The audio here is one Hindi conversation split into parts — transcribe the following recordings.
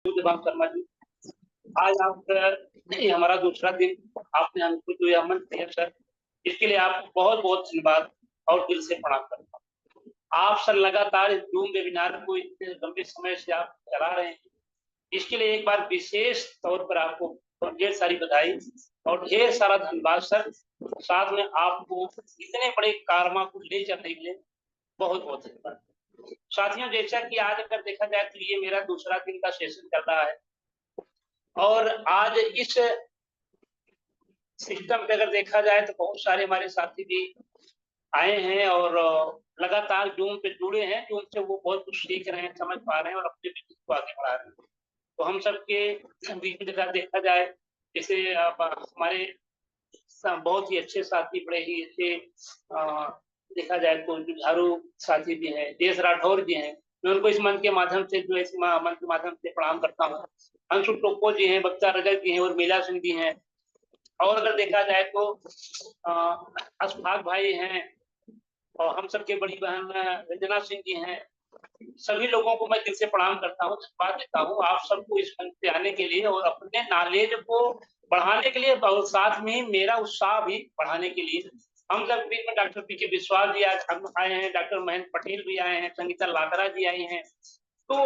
दिवांग शर्मा जी, आज आप ये हमारा दूसरा दिन आपने हमको जो यह मंच दिया सर, इसके लिए आपको बहुत-बहुत धन्यवाद और दिल से प्रणाम करता हूँ। आप सर लगातार इस ज़ूम वेबिनार को इतने लंबे समय से आप चला रहे हैं, इसके लिए एक बार विशेष तौर पर आपको ढेर सारी बधाई और ढेर सारा धन्यवाद सर। साथ में आपको इतने बड़े कारनामा को ले चलने के लिए बहुत-बहुत धन्यवाद। साथियों, जैसा कि आज अगर देखा जाए तो ये मेरा दूसरा दिन का सेशन चल रहा है और आज इस सिस्टम पे अगर देखा जाए तो बहुत सारे हमारे साथी भी आए हैं और लगातार ज़ूम पे जुड़े हैं, ज़ूम से वो बहुत कुछ सीख रहे हैं, समझ पा रहे हैं और अपने बिज़नेस को आगे बढ़ा रहे हैं। तो हम सबके बीच में अगर देखा जाए, जैसे हमारे बहुत ही अच्छे साथी, बड़े ही अच्छे देखा जाए तो जुझारू साथी भी हैं, देश राठौर जी हैं। मैं उनको इस मंच के माध्यम से जो है इस मंच के माध्यम से प्रणाम करता हूँ। अंशु टोप्पो जी हैं, बच्चा रजक जी हैं और मीला सिंह जी हैं। और अगर देखा जाए तो अशफाक भाई हैं और हम सबके बड़ी बहन रंजना सिंह जी हैं। सभी लोगों को मैं दिल से प्रणाम करता हूँ, धन्यवाद देता हूँ आप सबको इस मंच पे आने के लिए और अपने नॉलेज को बढ़ाने के लिए और साथ में ही मेरा उत्साह भी बढ़ाने के लिए। हम सब बीच में डॉक्टर पी के विश्वास जी आज हम आए हैं, डॉक्टर महेंद्र पटेल भी आए हैं, संगीता लाकरा जी आई हैं। तो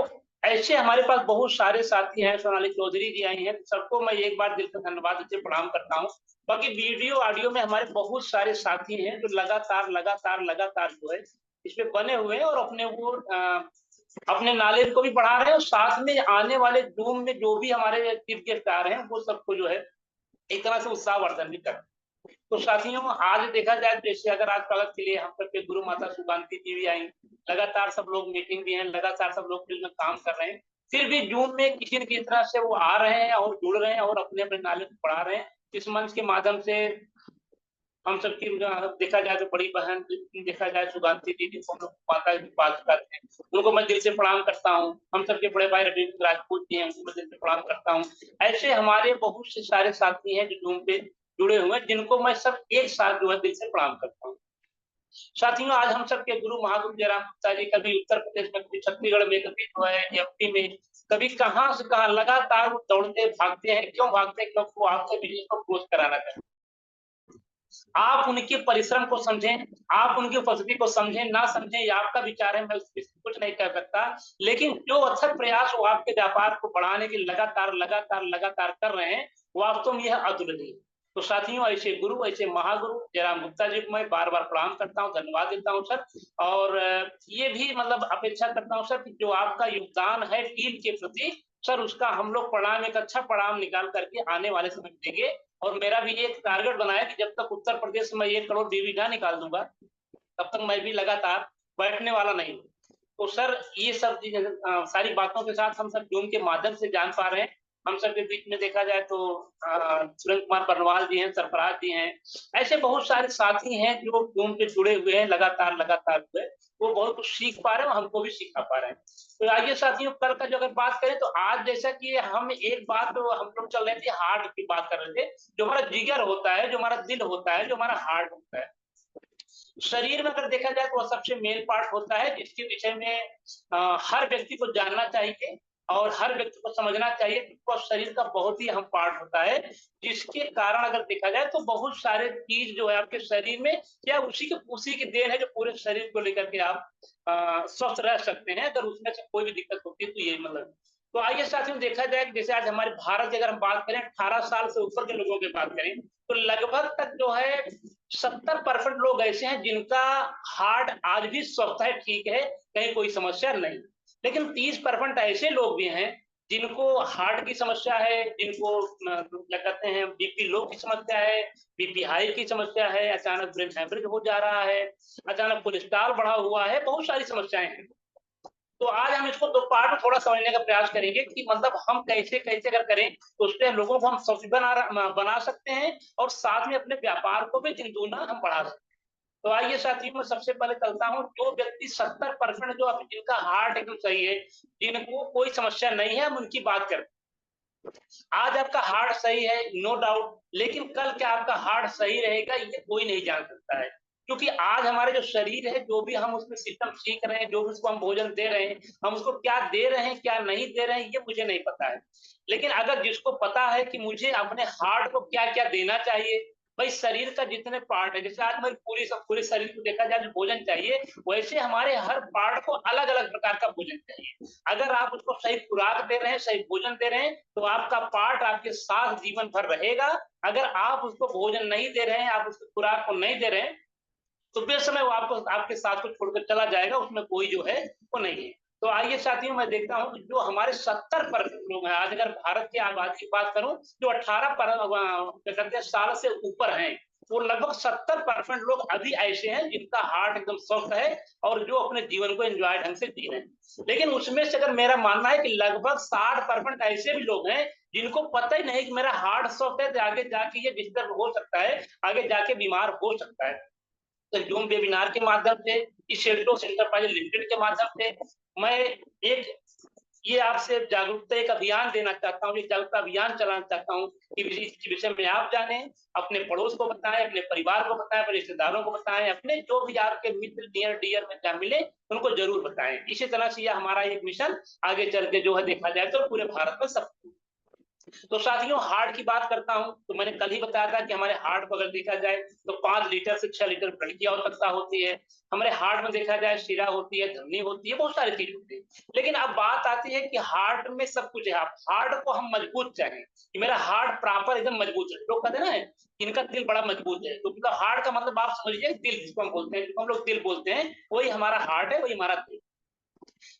ऐसे हमारे पास बहुत सारे साथी हैं, सोनाली चौधरी जी आई हैं, सबको मैं एक बार दिल से धन्यवाद देते प्रणाम करता हूँ। बाकी वीडियो ऑडियो में हमारे बहुत सारे साथी हैं जो लगातार जो है इसमें बने हुए हैं और अपने नॉलेज को भी बढ़ा रहे हैं और साथ में आने वाले ज़ूम में जो भी हमारे चीफ गेस्ट आ रहे हैं वो सबको जो है एक तरह से उत्साहवर्धन भी कर रहे हैं। तो साथियों, आज देखा जाए तो जैसे अगर आज स्वागत के लिए हम सबके गुरु माता सुकांती जी भी आई, लगातार सब लोग मीटिंग भी हैं, लगातार सब लोग फील्ड में काम कर रहे हैं। फिर भी ज़ूम में किसी न किसी तरह से वो आ रहे हैं और जुड़ रहे हैं और अपने-अपने नॉलेज को बढ़ा रहे हैं। इस मंच के माध्यम से हम सबकी देखा जाए तो बड़ी बहन देखा जाए सुगांती जी जिनको हम लोग माता की बात करते हैं, उनको मैं दिल से प्रणाम करता हूँ। हम सबके बड़े भाई रविंद्र राजपूत जी हैं, उनको मैं दिल से प्रणाम करता हूँ। ऐसे हमारे बहुत से सारे साथी हैं जो ज़ूम पे जुड़े हुए हैं, जिनको मैं सब एक साथ जो है दिल से प्रणाम करता हूँ। साथियों, आज हम सबके गुरु महागुरु जयराम गुप्ता जी कभी उत्तर प्रदेश में, कभी छत्तीसगढ़ में, कभी जो है एमपी में, कभी कहाँ से कहाँ लगातार वो दौड़ते भागते हैं। क्यों भागते हैं? क्योंकि वो आपके बिजनेस को ग्रोथ कराना चाहते हैं। आप उनके परिश्रम को समझें, आप उनकी उपस्थिति को समझें, ना समझें ये आपका विचार है, मैं उस पे कुछ नहीं कह सकता। लेकिन जो अथक प्रयास वो आपके व्यापार को बढ़ाने के लगातार कर रहे हैं, वास्तव में यह अतुलनीय है। तो साथियों, ऐसे गुरु, ऐसे महागुरु जयराम गुप्ता जी को मैं बार-बार प्रणाम करता हूँ, धन्यवाद देता हूँ सर। और ये भी मतलब अपेक्षा करता हूँ सर कि जो आपका योगदान है टीम के प्रति, सर उसका हम लोग परिणाम एक अच्छा परिणाम निकाल करके आने वाले समय में देंगे। और मेरा भी एक टारगेट बनाया कि जब तक उत्तर प्रदेश में 1 करोड़ डीवी ना निकाल दूंगा, तब तक मैं भी लगातार बैठने वाला नहीं। तो सर ये सब चीजें सारी बातों के साथ हम सब जूम के माध्यम से जान पा रहे हैं। हम सब के बीच में देखा जाए तो सुरेंद्र कुमार बरनवाल जी हैं, सरफराज जी हैं, ऐसे बहुत सारे साथी हैं जो जूम पे जुड़े हुए हैं लगातार जो है वो बहुत कुछ सीख पा रहे हैं और हमको भी सिखा पा रहे हैं। तो आइए साथियों, कल का जो अगर बात करें तो आज जैसा कि हम एक बात तो हम लोग चल रहे थे, हार्ट की बात कर रहे थे, जो हमारा जिगर होता है, जो हमारा दिल होता है, जो हमारा हार्ट होता है, शरीर में अगर देखा जाए तो वह सबसे मेन पार्ट होता है जिसके विषय में हर व्यक्ति को जानना चाहिए और हर व्यक्ति को समझना चाहिए कि वह शरीर का बहुत ही अहम पार्ट होता है, जिसके कारण अगर देखा जाए तो बहुत सारे चीज जो है आपके शरीर में या उसी की देन है जो पूरे शरीर को लेकर के आप स्वस्थ रह सकते हैं। अगर उसमें से कोई भी दिक्कत होती है तो ये मतलब। तो आइए साथियों, देखा जाए कि जैसे आज हमारे भारत की अगर हम बात करें 18 साल से ऊपर के लोगों की बात करें तो लगभग तक जो है 70% लोग ऐसे हैं जिनका हार्ट आज भी स्वस्थ है, ठीक है, कहीं कोई समस्या नहीं। लेकिन 30% ऐसे लोग भी हैं जिनको हार्ट की समस्या है, जिनको क्या कहते हैं बीपी लो की समस्या है, बीपी हाई की समस्या है, अचानक ब्रेन हेमरेज हो जा रहा है, अचानक कोलेस्ट्रॉल बढ़ा हुआ है, बहुत सारी समस्याएं हैं। तो आज हम इसको दो पार्ट में थोड़ा समझने का प्रयास करेंगे कि मतलब हम कैसे कैसे अगर करें तो उससे लोगों को हम स्वस्थ बना सकते हैं और साथ में अपने व्यापार को भी दिन दूना हम बढ़ा सकते हैं। तो आइए साथियों, मैं सबसे पहले चलता हूँ, जो व्यक्ति 70% जो जिनका हार्ट एकदम सही है, जिनको कोई समस्या नहीं है, हम उनकी बात करते हैं। आज आपका हार्ट सही है, नो डाउट, लेकिन कल क्या आपका हार्ट सही रहेगा ये कोई नहीं जान सकता है। क्योंकि आज हमारे जो शरीर है, जो भी हम उसमें सिस्टम सीख रहे हैं, जो भी उसको हम भोजन दे रहे हैं, हम उसको क्या दे रहे हैं, क्या नहीं दे रहे हैं, ये मुझे नहीं पता है। लेकिन अगर जिसको पता है कि मुझे अपने हार्ट को क्या-क्या देना चाहिए, भाई शरीर का जितने पार्ट है, जैसे आज मेरी पूरे शरीर को देखा जाए जो भोजन चाहिए, वैसे हमारे हर पार्ट को अलग-अलग प्रकार का भोजन चाहिए। अगर आप उसको सही खुराक दे रहे हैं, सही भोजन दे रहे हैं, तो आपका पार्ट आपके साथ जीवन भर रहेगा। अगर आप उसको भोजन नहीं दे रहे हैं, आप उसकी खुराक को नहीं दे रहे हैं, तो बेसमय वो आपको आपके साथ को छोड़कर चला जाएगा, उसमें कोई जो है वो नहीं है। तो आइए साथियों, मैं देखता हूँ जो हमारे 70% लोग हैं, आज अगर भारत की आबादी की बात करूं, जो 18 क्या कहते हैं साल से ऊपर हैं, वो लगभग 70% लोग अभी ऐसे हैं जिनका हार्ट एकदम स्वस्थ है और जो अपने जीवन को एंजॉय ढंग से जी रहे हैं। लेकिन उसमें से अगर मेरा मानना है कि लगभग 60% ऐसे भी लोग हैं जिनको पता ही नहीं कि मेरा हार्ट स्वस्थ है, तो आगे जाके ये डिस्टर्ब हो सकता है, आगे जाके बीमार हो सकता है। तो जूम वेबिनार के माध्यम से, इस शेल्टोस एंटरप्राइज लिमिटेड के माध्यम से मैं एक ये आपसे जागरूकता एक अभियान देना चाहता हूँ, एक जागरूकता अभियान चलाना चाहता हूँ कि इस विषय में आप जाने, अपने पड़ोस को बताएं, अपने परिवार को बताएं, अपने रिश्तेदारों को बताएं, अपने जो भी आपके मित्र नियर डियर में क्या मिले उनको जरूर बताएं। इसी तरह से यह हमारा एक मिशन आगे चल के जो है देखा जाए तो पूरे भारत में सब। तो साथियों, हार्ट की बात करता हूं, तो मैंने कल ही बताया था कि हमारे हार्ट को अगर देखा जाए तो 5 लीटर से 6 लीटर ब्लड की आवश्यकता होती है। हमारे हार्ट में देखा जाए शिरा होती है, धमनी होती है, बहुत सारी चीज होती है। लेकिन अब बात आती है कि हार्ट में सब कुछ है। आप हार्ट को हम मजबूत चाहें कि मेरा हार्ट प्रॉपर एकदम मजबूत है, लोग कहते हैं ना इनका दिल बड़ा मजबूत है, तो मतलब हार्ट का मतलब आप समझिए दिल, जिसको हम बोलते हैं, जिसको हम लोग दिल बोलते हैं, वही हमारा हार्ट है, वही हमारा दिल।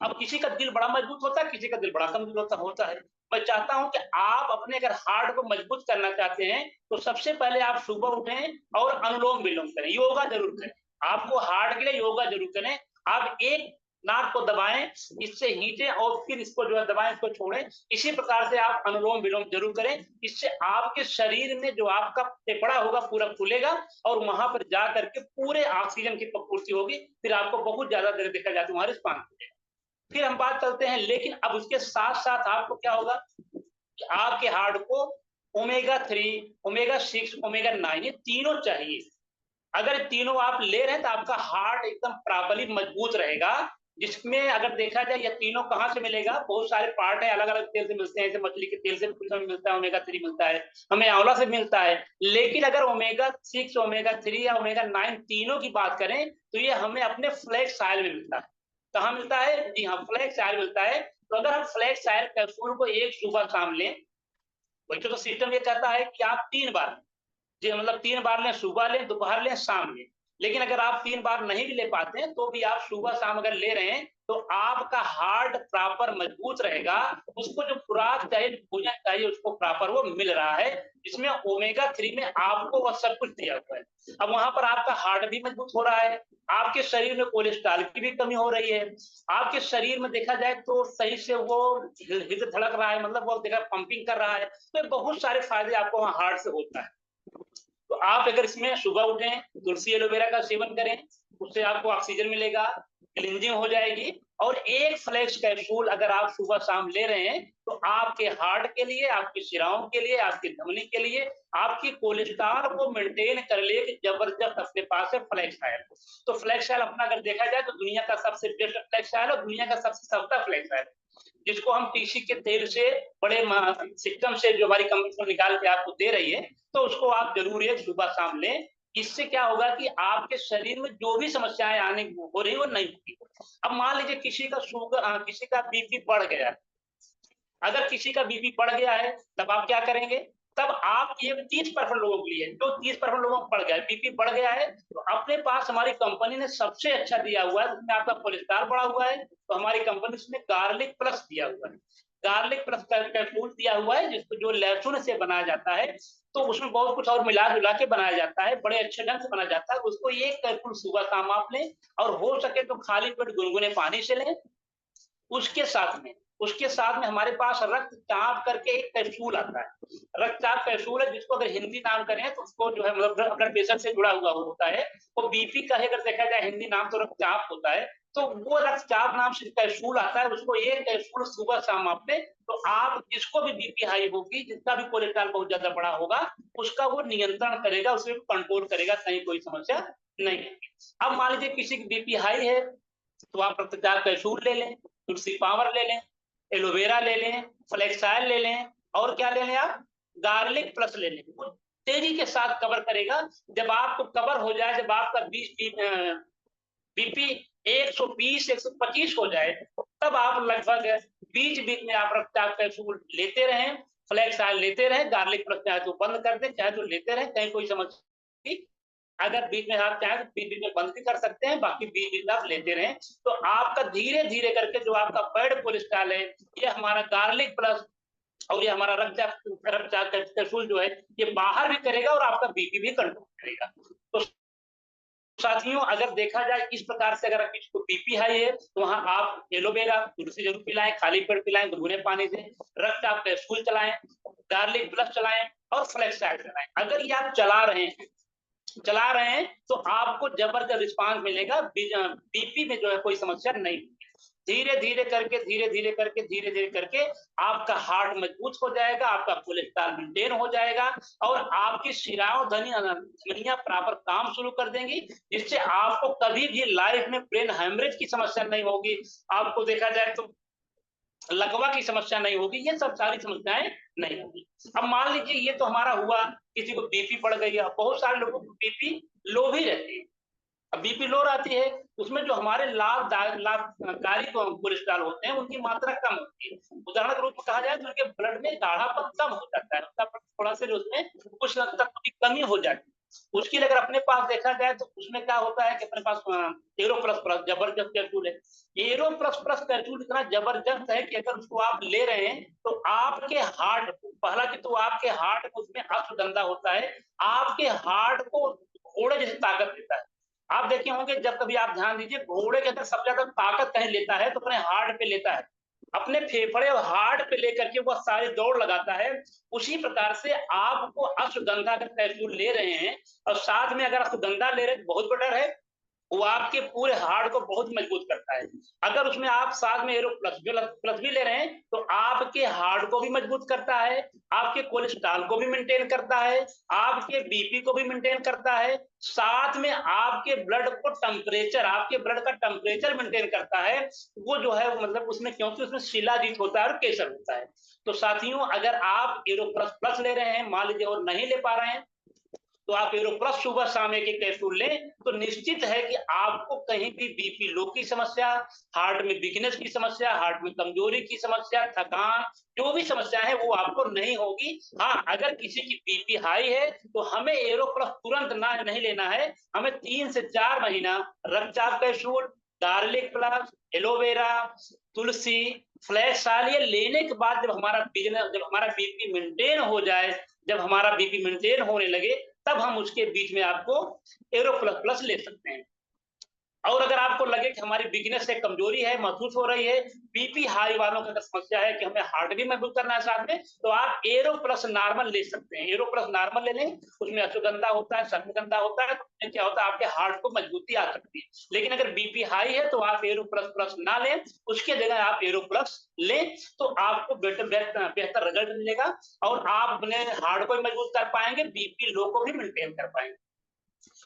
अब किसी का दिल बड़ा मजबूत होता है, किसी का दिल बड़ा कमजोर होता है। मैं चाहता हूं कि आप अपने अगर हार्ट को मजबूत करना चाहते हैं, तो सबसे पहले आप सुबह उठें और अनुलोम विलोम करें, योगा जरूर करें। आपको हार्ट के लिए योगा जरूर करें। आप एक नाक को दबाएं, इससे खींचें और फिर इसको जो है दबाएं, इसको छोड़ें। इसी प्रकार से आप अनुलोम विलोम जरूर करें। इससे आपके शरीर में जो आपका फेफड़ा होगा पूरा खुलेगा और वहां पर जा करके पूरे ऑक्सीजन की पूर्ति होगी। फिर आपको बहुत ज्यादा देर देखा जाता है वहां रिस्पॉन्स मिलेगा। फिर हम बात करते हैं, लेकिन अब उसके साथ साथ आपको क्या होगा कि आपके हार्ट को ओमेगा 3, ओमेगा 6, ओमेगा 9 ये तीनों चाहिए। अगर तीनों आप ले रहे हैं तो आपका हार्ट एकदम प्रॉपर्ली मजबूत रहेगा। जिसमें अगर देखा जाए ये तीनों कहां से मिलेगा, बहुत सारे पार्ट है, अलग अलग तेल से मिलते हैं, जैसे मछली के तेल से मिलता है, ओमेगा 3 मिलता है, हमें आंवला से मिलता है। लेकिन अगर ओमेगा 6, ओमेगा 3 या ओमेगा 9 तीनों की बात करें तो ये हमें अपने फ्लैक्स ऑयल में मिलता है। कहाँ मिलता है? जी हाँ, फ्लैक्स ऑयल मिलता है। तो अगर हम फ्लैक्स ऑयल कैप्सूल को एक सुबह शाम लें, वैसे तो सिस्टम ये कहता है कि आप 3 बार, जी मतलब 3 बार लें, सुबह लें, दोपहर लें, शाम लें। लेकिन अगर आप 3 बार नहीं भी ले पाते हैं, तो भी आप सुबह-शाम अगर ले रहे हैं, तो आपका हार्ट प्रॉपर मजबूत रहेगा। उसको जो खुराक चाहिए, जो भोजन चाहिए, उसको प्रॉपर वो मिल रहा है। इसमें ओमेगा 3 में आपको वह सब कुछ दिया हुआ है। अब वहाँ पर आपका हार्ट भी मजबूत हो रहा है, आपके शरीर में कोलेस्ट्रॉल की भी कमी हो रही है, आपके शरीर में देखा जाए तो सही से वो हृदय धड़क रहा है, मतलब वो देखा पंपिंग कर रहा है। तो बहुत सारे फायदे आपको वहाँ हार्ट से होता है। तो आप अगर इसमें सुबह उठें, तुलसी एलोवेरा का सेवन करें, उससे आपको ऑक्सीजन मिलेगा, क्लींजिंग हो जाएगी। और एक फ्लैक्स कैप्सूल अगर आप सुबह शाम ले रहे हैं, तो आपके हार्ट के लिए, आपकी शिराओं के लिए, आपकी धमनी के लिए, आपकी कोलेस्ट्रॉल को मेंटेन कर लिए कि जबरदस्त अपने पास है फ्लैक्स ऑयल। तो फ्लैक्स ऑयल अपना अगर देखा जाए तो दुनिया का सबसे बेस्ट फ्लैक्स ऑयल और दुनिया का सबसे सस्ता फ्लैक्स ऑयल, जिसको हम टीसी के तेल से बड़े सिस्टम से जो हमारी कंपनी निकाल के आपको दे रही है, तो उसको आप जरूर ये सुबह शाम लें। इससे क्या होगा कि आपके शरीर में जो भी समस्याएं आने हो रही वो नहीं होगी। अब मान लीजिए किसी का शुगर, किसी का बीपी बढ़ गया, अगर किसी का बीपी बढ़ गया है, तब आप क्या करेंगे? तब आप ये 30% लोगों के लिए, जो 30% लोगों को बढ़ गया है, बीपी बढ़ गया है, तो अपने पास हमारी कंपनी ने सबसे अच्छा दिया हुआ है, उसमें आपका कोलेस्ट्रॉल बढ़ा हुआ है, तो हमारी कंपनी उसमें गार्लिक प्लस दिया हुआ है। गार्लिक प्लस कैप्सूल दिया हुआ है, जिसको जो लहसुन से बनाया जाता है, तो उसमें बहुत कुछ और मिला जुला के बनाया जाता है, बड़े अच्छे ढंग से बनाया जाता है। उसको एक कैप्सूल सुबह शाम आप लें, और हो सके तो खाली पेट गुनगुने पानी से लें। उसके साथ में उसके साथ में हमारे पास रक्तचाप करके एक कैप्सूल आता है। रक्तचाप कैप्सूल है, जिसको अगर हिंदी नाम करें तो उसको जो है मतलब ब्लड प्रेशर से जुड़ा हुआ होता है। वो बीपी का अगर देखा जाए हिंदी नाम तो रक्तचाप होता है। तो वो रक्तचाप नाम से कैप्सूल आता है, उसको एक कैप्सूल सुबह शाम आप लें, तो आप जिसको भी बीपी हाई होगी, जिसका भी कोलेस्ट्रॉल बहुत ज्यादा बड़ा होगा, उसका वो नियंत्रण करेगा, उसे कंट्रोल करेगा, कहीं कोई समस्या नहीं होगी। अब मान लीजिए किसी की बीपी हाई है, तो आप रक्तचाप कैप्सूल ले लें, तुलसी पावर ले लें, एलोवेरा ले लें, फ्लैक्स ऑयल ले लें, और क्या ले लें आप, गार्लिक प्लस ले लें। वो तेजी के साथ कवर करेगा। जब आपको कवर हो जाए, जब आपका बीपी 120 125 हो जाए, तब आप लगभग बीच बीच में आप रक्तचाप कैप्सूल लेते रहें, फ्लैक्स ऑयल लेते रहें, गार्लिक प्लस चाहे तो बंद कर दें, चाहे तो लेते रहें, कहीं कोई समस्या। अगर बीच में आप चाहें तो बीच बीच में बंद भी कर सकते हैं, बाकी बीच बीच आप लेते रहें, तो आपका धीरे धीरे करके जो आपका बैड कोलेस्ट्रॉल है, ये हमारा गार्लिक प्लस और ये हमारा रक्तचाप कैप्सूल जो है, ये बाहर भी करेगा और आपका बीपी भी कंट्रोल करेगा। तो साथियों, अगर देखा जाए इस प्रकार से, अगर किसी को बीपी हाई है, तो वहां आप एलोवेरा, तुलसी जरूर पिलाएं, खाली पेट पिलाएं गुनगुने पानी से, रक्तचाप कैप्सूल चलाएं, गार्लिक प्लस चलाएं और फ्लैक्स ऑयल चलाएं। अगर ये आप चला रहे हैं तो आपको जबरदस्त रिस्पांस मिलेगा, बीपी में जो है कोई समस्या नहीं। धीरे धीरे करके धीरे धीरे करके आपका हार्ट मजबूत हो जाएगा, आपका कोलेस्ट्रॉल मेंटेन हो जाएगा, और आपकी शिराओं धमनियां प्रॉपर काम शुरू कर देंगी, जिससे आपको कभी भी लाइफ में ब्रेन हेमरेज की समस्या नहीं होगी। आपको देखा जाए तो लकवा की समस्या नहीं होगी, ये सब सारी समस्याएं नहीं होगी। अब मान लीजिए ये तो हमारा हुआ, किसी को बीपी बढ़ गई है, बहुत सारे लोगों को बीपी लो भी रहती है। अब बीपी लो रहती है, उसमें जो हमारे लाभकारी कोलेस्ट्रॉल होते हैं, उनकी मात्रा कम होती है। उदाहरण के रूप में कहा जाए तो उनके ब्लड में गाढ़ापन कम हो जाता है, थोड़ा सा जो उसमें कुछ तत्व की कमी हो जाती है। उसके लिए अगर अपने पास देखा जाए तो उसमें क्या होता है कि अपने पास एरो प्लस प्लस जबरदस्त कैप्सूल है। एरो प्लस प्लस कैप्सूल इतना जबरदस्त है कि अगर उसको आप ले रहे हैं तो आपके हार्ट को, पहला कि तो आपके हार्ट को, उसमें अश्वगंधा होता है, आपके हार्ट को घोड़े जैसी ताकत देता है। आप देखे होंगे, जब कभी आप ध्यान दीजिए, घोड़े के अंदर सबसे ज्यादा ताकत कहीं लेता है तो अपने हार्ट पे लेता है, अपने फेफड़े और हार्ट पे लेकर के वह सारी दौड़ लगाता है। उसी प्रकार से आपको अश्वगंधा का कैप्सूल ले रहे हैं, और साथ में अगर अश्वगंधा ले रहे हैं तो बहुत बेटर है, वो आपके पूरे हार्ट को बहुत मजबूत करता है। अगर उसमें आप साथ में एरो प्लस भी ले रहे हैं तो आपके हार्ट को भी मजबूत करता है, आपके कोलेस्ट्रॉल को भी मेंटेन करता है, आपके बीपी को भी मेंटेन करता है, साथ में आपके ब्लड को टेम्परेचर, आपके ब्लड का टेम्परेचर मेंटेन करता है। वो जो है मतलब उसमें, क्योंकि उसमें शिलाजीत होता है और केसर होता है। तो साथियों, अगर आप एरो प्लस ले रहे हैं, मान लीजिए, और नहीं ले पा रहे हैं, तो आप एरोप्लस सुबह शाम एक कैप्सूल लें, तो निश्चित है कि आपको कहीं भी बीपी लो की समस्या, हार्ट में वीकनेस की समस्या, हार्ट में कमजोरी की समस्या, थकान, जो भी समस्या है वो आपको नहीं होगी। हाँ, अगर किसी की बीपी हाई है तो हमें एरोप्लस तुरंत ना नहीं लेना है, हमें 3 से 4 महीना रक्तचाप कैप्सूल, गार्लिक प्लस, एलोवेरा, तुलसी, फ्लैक्स ऑयल, ये लेने के बाद जब हमारा बीपी मेंटेन हो जाए, जब हमारा बीपी मेंटेन होने लगे, तब हम उसके बीच में आपको एरो प्लस प्लस ले सकते हैं। और अगर आपको लगे कि हमारी वीकनेस है, कमजोरी है, महसूस हो रही है, बीपी हाई वालों का अगर समस्या है कि हमें हार्ट भी मजबूत करना है साथ में, तो आप एरो प्लस नॉर्मल ले सकते हैं। एरो प्लस नॉर्मल ले लें, उसमें अश्वगंधा होता है, सर्पगंधा होता है, तो क्या होता है, आपके हार्ट को मजबूती आ सकती है। लेकिन अगर बीपी हाई है तो आप एरो प्लस प्लस ना लें, उसके जगह आप एरो प्लस लें, तो आपको बेहतर रिजल्ट मिलेगा, और आप अपने हार्ट को भी मजबूत कर पाएंगे, बीपी लो को भी मेंटेन कर पाएंगे।